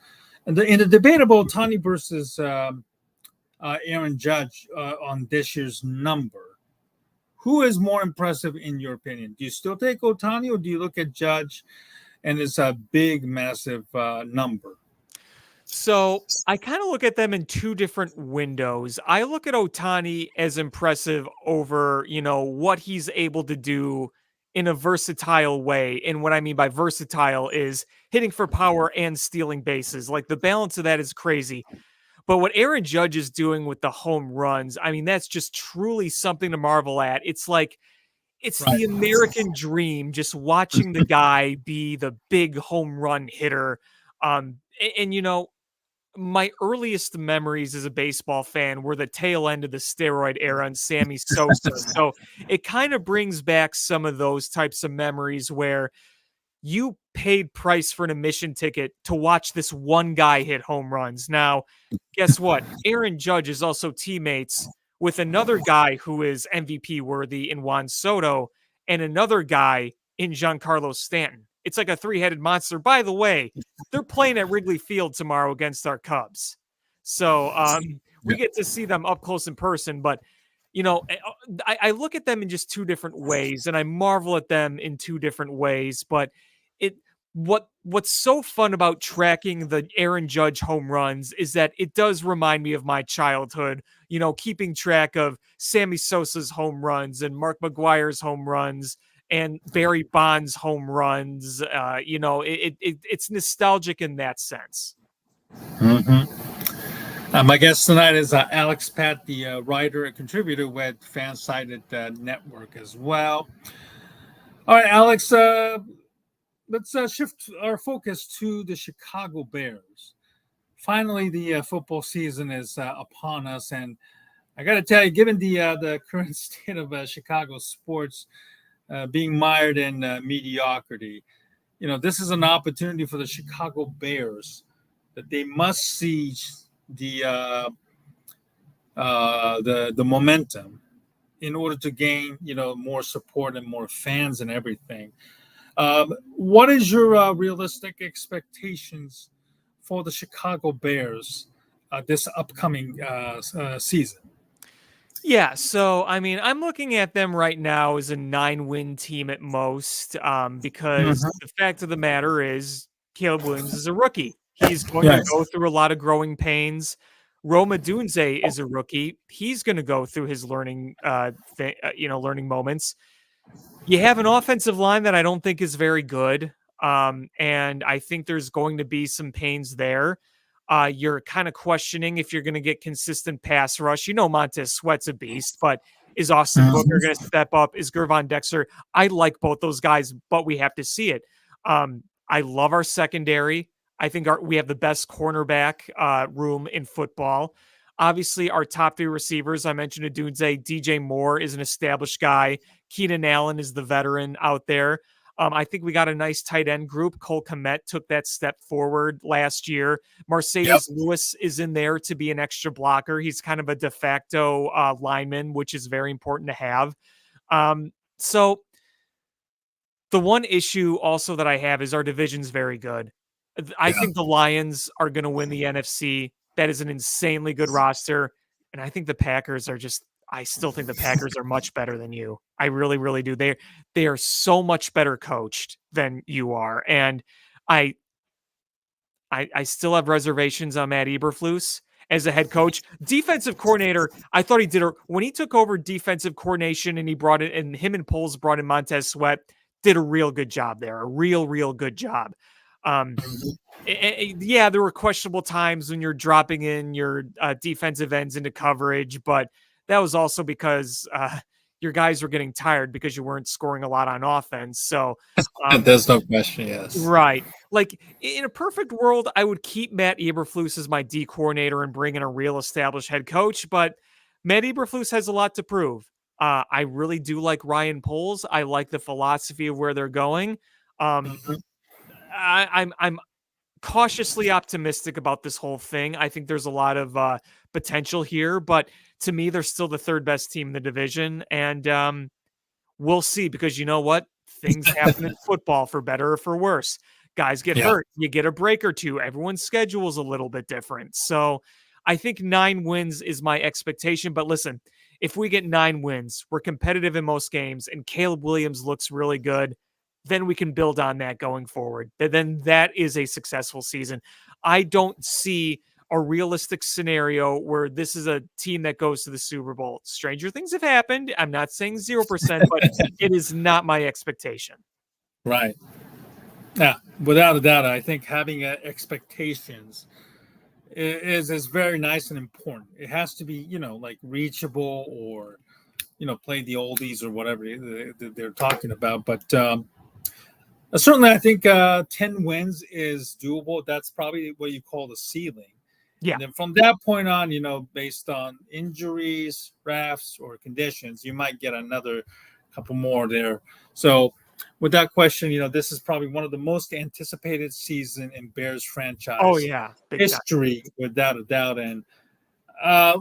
and in the debate about Ohtani versus Aaron Judge on this year's number, Who is more impressive in your opinion? Do you still take Otani, or do you look at Judge and it's a big, massive number? So I kind of look at them in two different windows. I look at Otani as impressive over, what he's able to do in a versatile way. And what I mean by versatile is hitting for power and stealing bases. Like the balance of that is crazy. But what Aaron Judge is doing with the home runs, I mean, that's just truly something to marvel at. It's Right. the American dream, just watching the guy be the big home run hitter. And my earliest memories as a baseball fan were the tail end of the steroid era and Sammy Sosa. So it kind of brings back some of those types of memories where you paid price for an admission ticket to watch this one guy hit home runs. Now, guess what? Aaron Judge is also teammates with another guy who is MVP worthy in Juan Soto and another guy in Giancarlo Stanton. It's like a three-headed monster. By the way, they're playing at Wrigley Field tomorrow against our Cubs. So we get to see them up close in person, but I look at them in just two different ways, and I marvel at them in two different ways. But it what's so fun about tracking the Aaron Judge home runs is that it does remind me of my childhood. Keeping track of Sammy Sosa's home runs and Mark McGuire's home runs and Barry Bonds home runs. It's nostalgic in that sense. My guest tonight is Alex Patt, the writer and contributor with Fansided Network as well. All right, Alex, let's shift our focus to the Chicago Bears. Finally, the football season is upon us, and I got to tell you, given the current state of Chicago sports being mired in mediocrity, this is an opportunity for the Chicago Bears that they must seize the momentum in order to gain more support and more fans and everything. What is your realistic expectations for the Chicago Bears this upcoming season? Yeah, so I mean, I'm looking at them right now as a 9-win team at most, because the fact of the matter is Caleb Williams is a rookie. He's going to Yes. go through a lot of growing pains. Roma Dunze is a rookie. He's going to go through his learning moments. You have an offensive line that I don't think is very good, and I think there's going to be some pains there. You're kind of questioning if you're going to get consistent pass rush. Montez Sweat's a beast, but is Austin Booker going to step up? Is Gervon Dexter? I like both those guys, but we have to see it. I love our secondary. I think we have the best cornerback room in football. Obviously, our top three receivers, I mentioned Adunze, DJ Moore is an established guy. Keenan Allen is the veteran out there. I think we got a nice tight end group. Cole Kmet took that step forward last year. Mercedes Lewis is in there to be an extra blocker. He's kind of a de facto lineman, which is very important to have. So the one issue also that I have is our division's very good. I think the Lions are going to win the NFC. That is an insanely good roster. And I think the Packers I still think the Packers are much better than you. I really, really do. They are so much better coached than you are. And I still have reservations on Matt Eberflus as a head coach. Defensive coordinator, I thought he did when he took over defensive coordination and him and Poles brought in Montez Sweat, did a real good job there. A real, real good job. Yeah, there were questionable times when you're dropping in your defensive ends into coverage, but that was also because your guys were getting tired because you weren't scoring a lot on offense. So there's no question. Yes, right. Like in a perfect world, I would keep Matt Eberflus as my D coordinator and bring in a real established head coach. But Matt Eberflus has a lot to prove. I really do like Ryan Poles. I like the philosophy of where they're going. I'm cautiously optimistic about this whole thing. I think there's a lot of potential here, but to me, they're still the third best team in the division. And we'll see, because you know what? Things happen in football for better or for worse. Guys get hurt. You get a break or two. Everyone's schedule is a little bit different. So I think 9 wins is my expectation. But listen, if we get 9 wins, we're competitive in most games, and Caleb Williams looks really good, then we can build on that going forward. Then that is a successful season. I don't see a realistic scenario where this is a team that goes to the Super Bowl. Stranger things have happened. I'm not saying 0%, but it is not my expectation. Right. Yeah, without a doubt, I think having expectations is very nice and important. It has to be, like reachable, or, play the oldies or whatever they're talking about. But certainly, I think 10 wins is doable. That's probably what you call the ceiling. Yeah. And then from that point on, based on injuries, drafts, or conditions, you might get another couple more there. So, with that question, this is probably one of the most anticipated season in Bears franchise history, without a doubt. And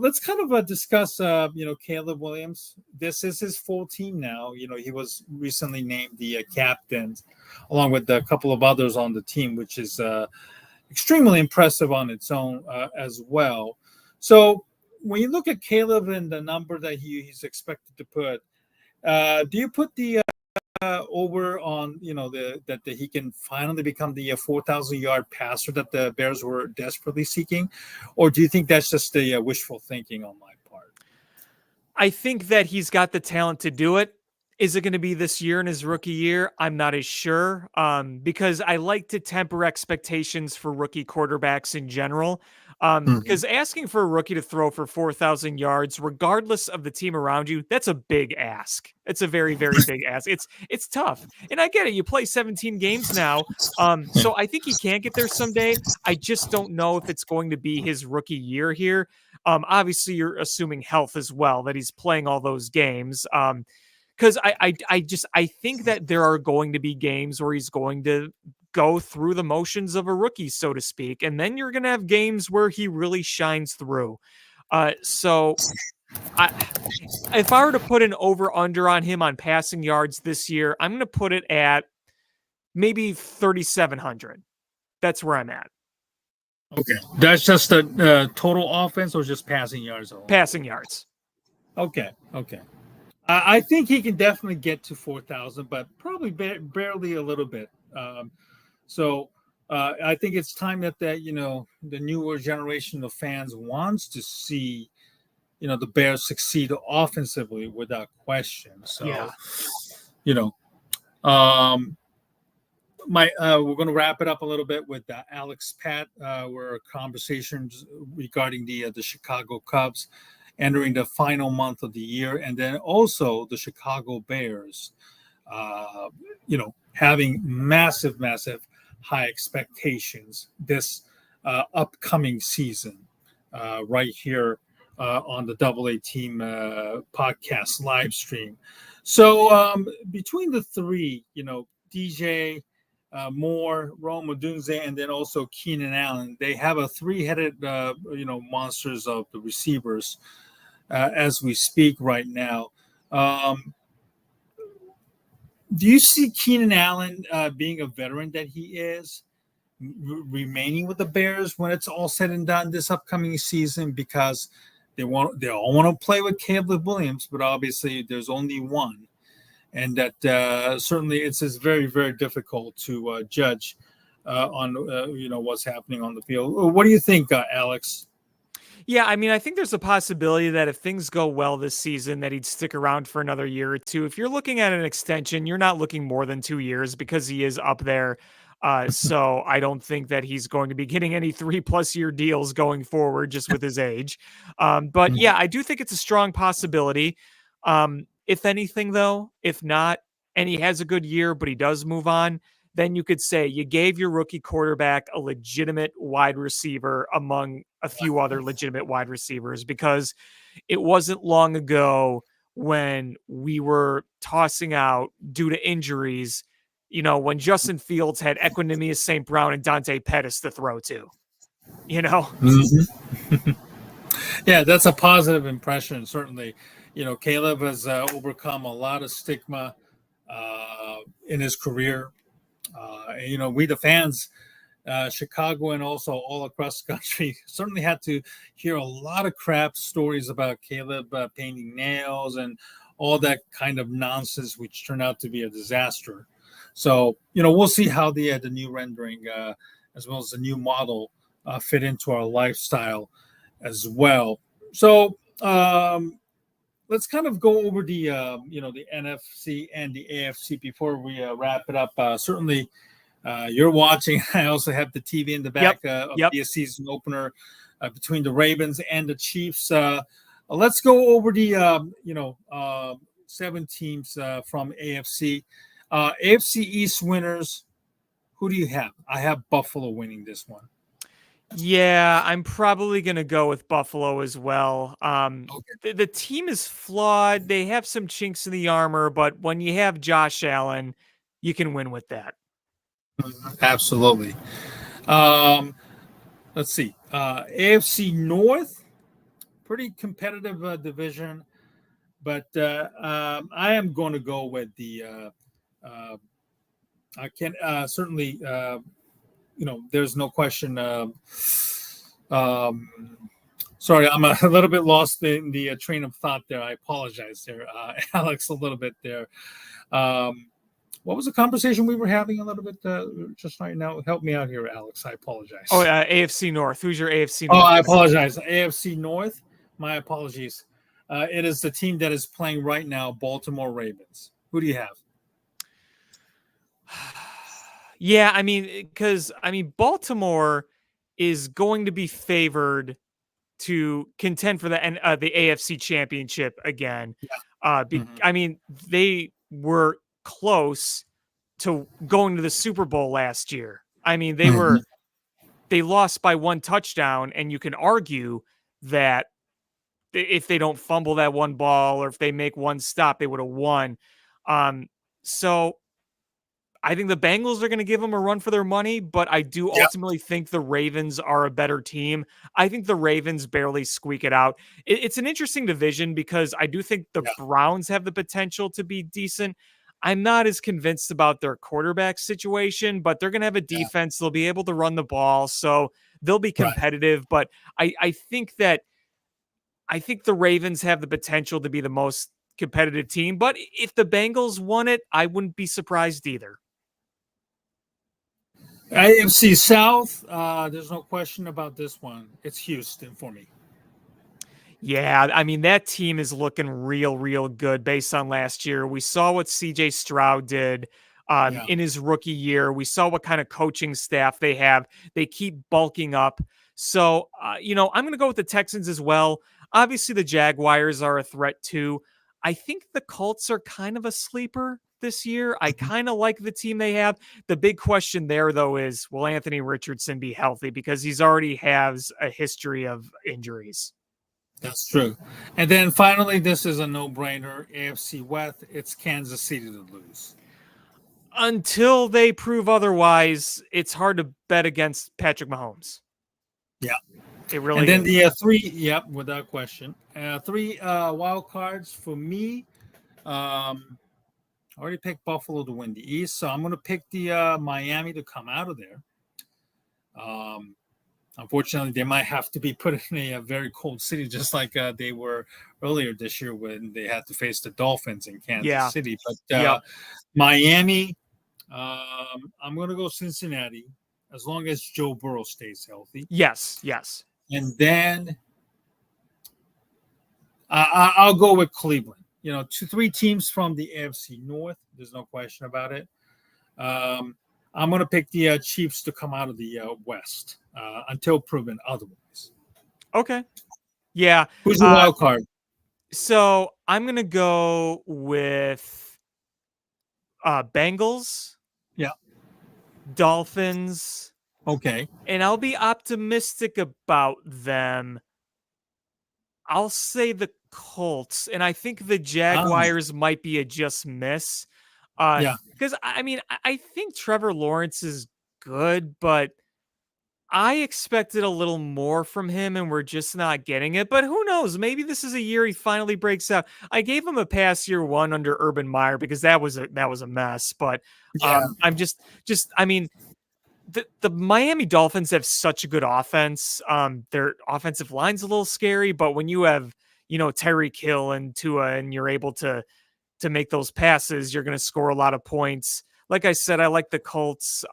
let's kind of discuss, Caleb Williams. This is his full team now. He was recently named the captain, along with a couple of others on the team, which is extremely impressive on its own as well. So when you look at Caleb and the number that he's expected to put, do you put the over on that he can finally become the 4,000-yard passer that the Bears were desperately seeking, or do you think that's just a wishful thinking on my part? I think that he's got the talent to do it. Is it going to be this year in his rookie year? I'm not as sure, because I like to temper expectations for rookie quarterbacks in general. Because asking for a rookie to throw for 4,000 yards, regardless of the team around you, that's a big ask. It's a very, very big ask. It's tough. And I get it. You play 17 games now. So I think he can get there someday. I just don't know if it's going to be his rookie year here. Obviously, you're assuming health as well, that he's playing all those games. Because I think that there are going to be games where he's going to go through the motions of a rookie, so to speak, and then you're going to have games where he really shines through. So if I were to put an over/under on him on passing yards this year, I'm going to put it at maybe 3,700. That's where I'm at. Okay, that's just the total offense, or just passing yards? Passing yards. Okay. I think he can definitely get to 4,000, but probably barely a little bit. So I think it's time that the newer generation of fans wants to see, the Bears succeed offensively without question. So, we're going to wrap it up a little bit with Alex Patt, where conversations regarding the Chicago Cubs entering the final month of the year, and then also the Chicago Bears, having massive high expectations this upcoming season, right here on the Double A Team podcast live stream. So between the three, DJ Moore, Rome Odunze, and then also Keenan Allen, they have a three-headed, monsters of the receivers as we speak right now. Do you see Keenan Allen being a veteran that he is, remaining with the Bears when it's all said and done this upcoming season? Because they all want to play with Caleb Williams, but obviously there's only one, and that certainly it's very, very difficult to judge on what's happening on the field. What do you think, Alex? Yeah, I mean, I think there's a possibility that if things go well this season, that he'd stick around for another year or two. If you're looking at an extension, you're not looking more than 2 years because he is up there. So I don't think that he's going to be getting any 3+ year deals going forward just with his age. But yeah, I do think it's a strong possibility. If anything, though, if not, and he has a good year, but he does move on, then you could say you gave your rookie quarterback a legitimate wide receiver among a few other legitimate wide receivers, because it wasn't long ago when we were tossing out due to injuries, when Justin Fields had Equanimeous St. Brown and Dante Pettis to throw to, Mm-hmm. Yeah, that's a positive impression. Certainly, Caleb has overcome a lot of stigma in his career. We, the fans, Chicago and also all across the country certainly had to hear a lot of crap stories about Caleb painting nails and all that kind of nonsense, which turned out to be a disaster. So, we'll see how the new rendering as well as the new model fit into our lifestyle as well. So, let's kind of go over the NFC and the AFC before we wrap it up. Certainly, you're watching. I also have the TV in the back of the season opener between the Ravens and the Chiefs. Let's go over the 7 teams from AFC. AFC East winners. Who do you have? I have Buffalo winning this one. Yeah, I'm probably going to go with Buffalo as well. The team is flawed. They have some chinks in the armor, but when you have Josh Allen, you can win with that. Absolutely. Let's see. AFC North, pretty competitive division, but I am going to go with the. I can certainly. There's no question. Sorry, I'm a little bit lost in the train of thought there. I apologize there, Alex, a little bit there. What was the conversation we were having a little bit just right now? Help me out here, Alex. I apologize. Oh, AFC North. Who's your AFC North? Oh, I apologize. AFC North. My apologies. It is the team that is playing right now, Baltimore Ravens. Who do you have? Yeah, Baltimore is going to be favored to contend for the AFC Championship again. Yeah. They were close to going to the Super Bowl last year. They lost by 1 touchdown, and you can argue that if they don't fumble that one ball or if they make one stop, they would have won. So I think the Bengals are going to give them a run for their money, but I do ultimately think the Ravens are a better team. I think the Ravens barely squeak it out. It's an interesting division because I do think the Browns have the potential to be decent. I'm not as convinced about their quarterback situation, but they're going to have a defense. They'll be able to run the ball, so they'll be competitive. Right. But I think the Ravens have the potential to be the most competitive team. But if the Bengals won it, I wouldn't be surprised either. AFC South, there's no question about this one. It's Houston for me. Yeah, that team is looking real good based on last year. We saw what CJ Stroud did in his rookie year. We saw what kind of coaching staff they have. They keep bulking up. So, I'm going to go with the Texans as well. Obviously, the Jaguars are a threat too. I think the Colts are kind of a sleeper this year. I kind of like the team they have. The big question there, though, is will Anthony Richardson be healthy? Because he's already has a history of injuries. That's true. And then finally, this is a no-brainer. AFC West, it's Kansas City to lose. Until they prove otherwise, it's hard to bet against Patrick Mahomes. Yeah. It really and then is. The 3, without question. 3 wild cards for me. I already picked Buffalo to win the East, so I'm going to pick the Miami to come out of there. Unfortunately, they might have to be put in a very cold city, just like they were earlier this year when they had to face the Dolphins in Kansas City. But Miami, I'm going to go Cincinnati as long as Joe Burrow stays healthy. Yes. And then I'll go with Cleveland. 3 teams from the AFC North. There's no question about it. I'm going to pick the Chiefs to come out of the West until proven otherwise. Okay. Yeah. Who's the wild card? So I'm going to go with Bengals. Yeah. Dolphins. Okay. And I'll be optimistic about them. I'll say the Colts, and I think the Jaguars might be a just miss. Because, I think Trevor Lawrence is good, but I expected a little more from him, and we're just not getting it. But who knows? Maybe this is a year he finally breaks out. I gave him a pass year 1 under Urban Meyer because that was a mess. But I'm the Miami Dolphins have such a good offense. Their offensive line's a little scary, but when you have, Tyreek Hill and Tua, and you're able to make those passes, you're going to score a lot of points. Like I said, I like the Colts.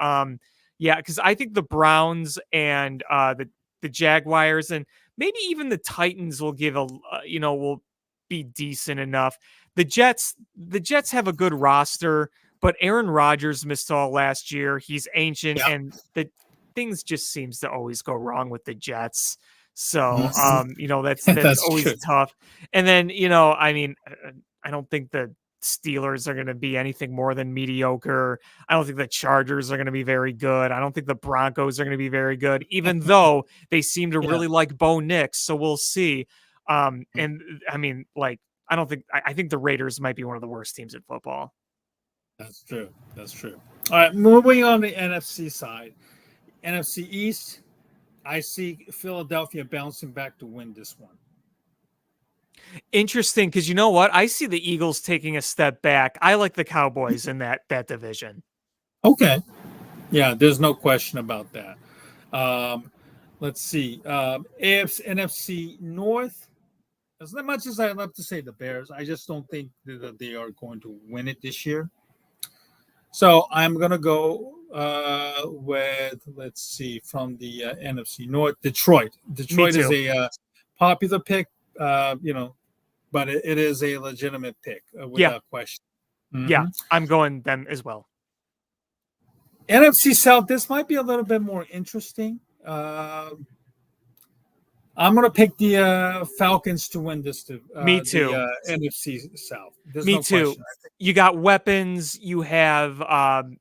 Yeah, because I think the Browns and the Jaguars and maybe even the Titans will will be decent enough. The Jets have a good roster, but Aaron Rodgers missed all last year. He's ancient, Yeah, and the things just seems to always go wrong with the Jets. So, mhm. that's That's always true. tough. And then, I don't think the Steelers are going to be anything more than mediocre. I don't think the Chargers are going to be very good. I don't think the Broncos are going to be very good, even though they seem to Yeah, really like Bo Nix. So we'll see. And I mean, like, I think the Raiders might be one of the worst teams in football. that's true. That's true. All right, moving on to the NFC side. NFC East, I see Philadelphia bouncing back to win this one. Interesting, because you know what? I see the Eagles taking a step back. I like the Cowboys in that division. Okay. Yeah, there's no question about that. Let's see. AFC, NFC North, as much as I love to say the Bears, I just don't think that they are going to win it this year. So I'm going to go with, let's see, from the NFC North, Detroit. Me Detroit is too. a popular pick, but it is a legitimate pick Yeah, without question. yeah. Hmm. I'm going them as well. NFC South, this might be a little bit more interesting. I'm going to pick the Falcons to win Me the too. NFC South. There's Me no too. question. I think You got weapons. You have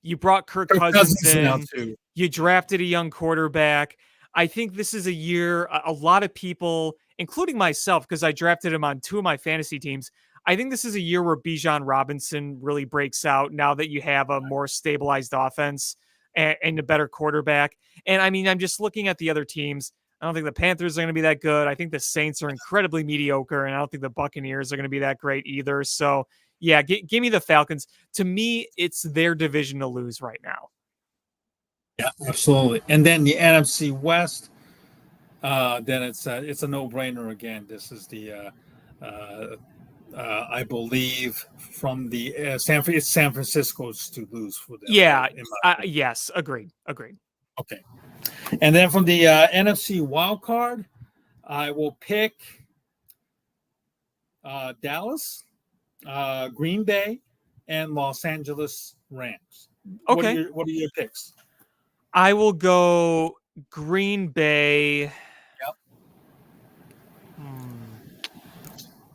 you brought Kirk Kirk Cousins Cousins is now in. too. You drafted a young quarterback. I think this is a year a lot of people, including myself, because I drafted him on two of my fantasy teams. I think this is a year where Bijan Robinson really breaks out now that you have a more stabilized offense and a better quarterback. And I mean, I'm just looking at the other teams. I don't think the Panthers are going to be that good. I think the Saints are incredibly mediocre, and I don't think the Buccaneers are going to be that great either. So, yeah, give me the Falcons. To me, it's their division to lose right now. Yeah, absolutely. And then the NFC West, then it's a no brainer again. This is the I believe from the it's San Francisco's to lose for them, right? Yeah, In my opinion. yes, agreed. Okay. And then from the NFC wild card, I will pick Dallas, Green Bay, and Los Angeles Rams. Okay, What are your picks? I will go Green Bay. Yep.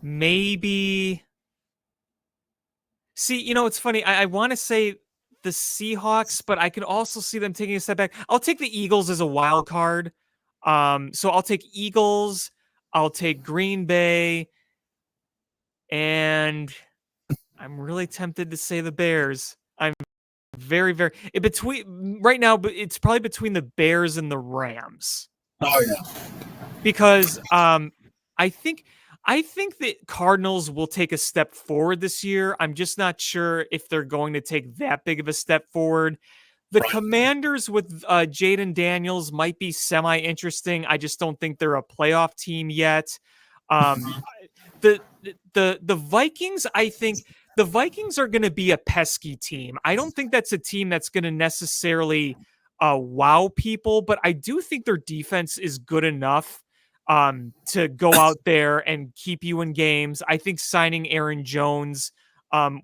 Maybe. See, it's funny. I want to say the Seahawks, but I could also see them taking a step back. I'll take the Eagles as a wild card. So I'll take Eagles. I'll take Green Bay, and I'm really tempted to say the Bears. I'm very, very between right now, but it's probably between the Bears and the Rams Oh yeah. because I think I think that Cardinals will take a step forward this year. I'm just not sure if they're going to take that big of a step forward. The Right. Commanders with Jaden Daniels might be semi interesting. I just don't think they're a playoff team yet. Um, the the Vikings, I think the Vikings are going to be a pesky team. I don't think that's a team that's going to necessarily wow people, but I do think their defense is good enough to go out there and keep you in games. I think signing Aaron Jones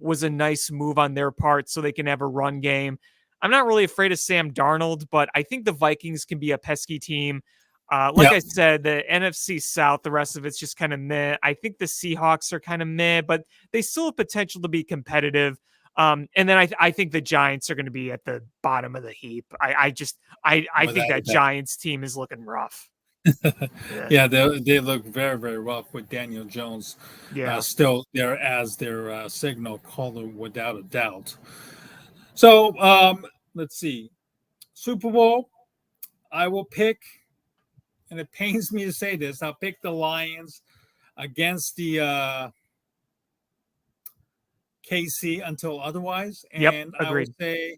was a nice move on their part so they can have a run game. I'm not really afraid of Sam Darnold, but I think the Vikings can be a pesky team. Like Yeah. I said, the NFC South, the rest of it's just kind of meh. I think the Seahawks are kind of meh, but they still have potential to be competitive. And then I think the Giants are going to be at the bottom of the heap. I think Without a that doubt. Giants team is looking rough. Yeah. Yeah, they look very, very rough with Daniel Jones Yeah. still there as their signal caller without a doubt. So let's see. Super Bowl, I will pick, and it pains me to say this, I'll pick the Lions against the KC until otherwise. Yep. And I will Agreed. say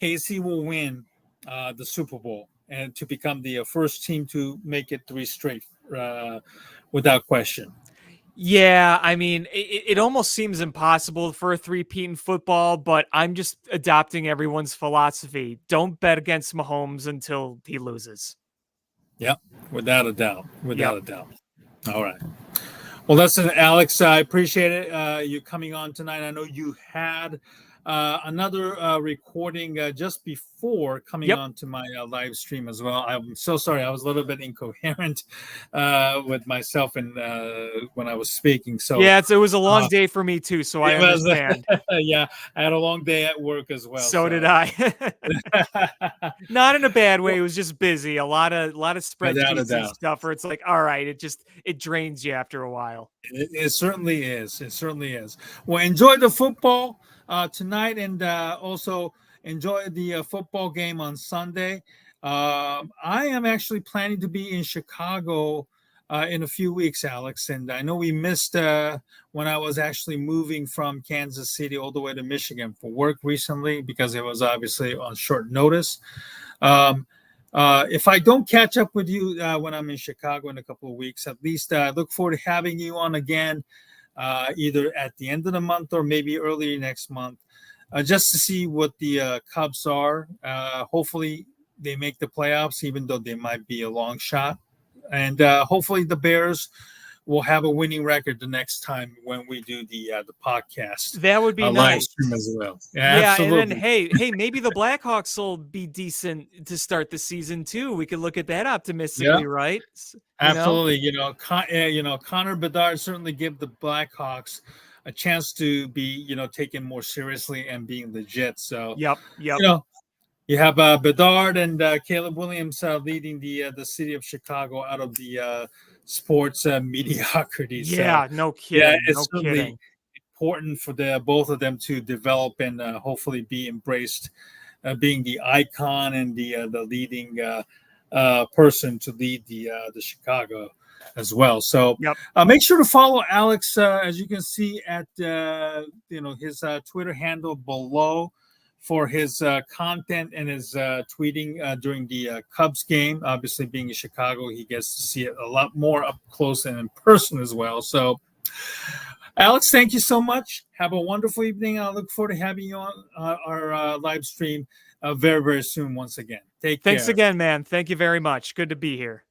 KC will win the Super Bowl and to become the first team to make it 3 straight without question. Yeah, I mean, it almost seems impossible for a three-peat in football, but I'm just adopting everyone's philosophy. Don't bet against Mahomes until he loses. Yep, without a doubt. Yep. Without a doubt. All right. Well, listen, Alex, I appreciate it. You coming on tonight. I know you had another recording just before coming Yep. on to my live stream as well. I'm so sorry. I was a little bit incoherent with myself and when I was speaking. So Yeah, it was a long uh, day for me too, so I it was, understand. yeah, I had a long day at work as well. So did So I. Not in a bad way. It was just busy. A lot of without a spreadsheets and doubt. stuff where it's like, all right, it drains you after a while. It certainly is. It certainly is. Well, enjoy the football tonight, and also enjoy the football game on Sunday. I am actually planning to be in Chicago in a few weeks, Alex, and I know we missed when I was actually moving from Kansas City all the way to Michigan for work recently because it was obviously on short notice. Um, if I don't catch up with you when I'm in Chicago in a couple of weeks, at least I look forward to having you on again, either at the end of the month or maybe early next month, just to see what the Cubs are. Hopefully, they make the playoffs, even though they might be a long shot. And hopefully, the Bears will have a winning record the next time when we do the podcast That would be live nice. stream as well. Yeah, Yeah, and then absolutely. hey, maybe the Blackhawks will be decent to start the season too. We could look at that Yeah. optimistically, right? You know? Absolutely, Connor Bedard certainly give the Blackhawks a chance to be, taken more seriously and being legit. So, Yep, yep. you know, you have Bedard and Caleb Williams leading the city of Chicago out of the sports mediocrity. So, Yeah, no yeah, kidding. it's No certainly kidding. important for the both of them to develop and hopefully be embraced, being the icon and the leading person to lead the Chicago as well. So Yep. make sure to follow Alex, as you can see at his Twitter handle below for his content and his tweeting during the Cubs game. Obviously, being in Chicago, he gets to see it a lot more up close and in person as well. So, Alex, thank you so much. Have a wonderful evening. I look forward to having you on our live stream very, very soon once again. Take Thanks care. again, man. Thank you very much. Good to be here.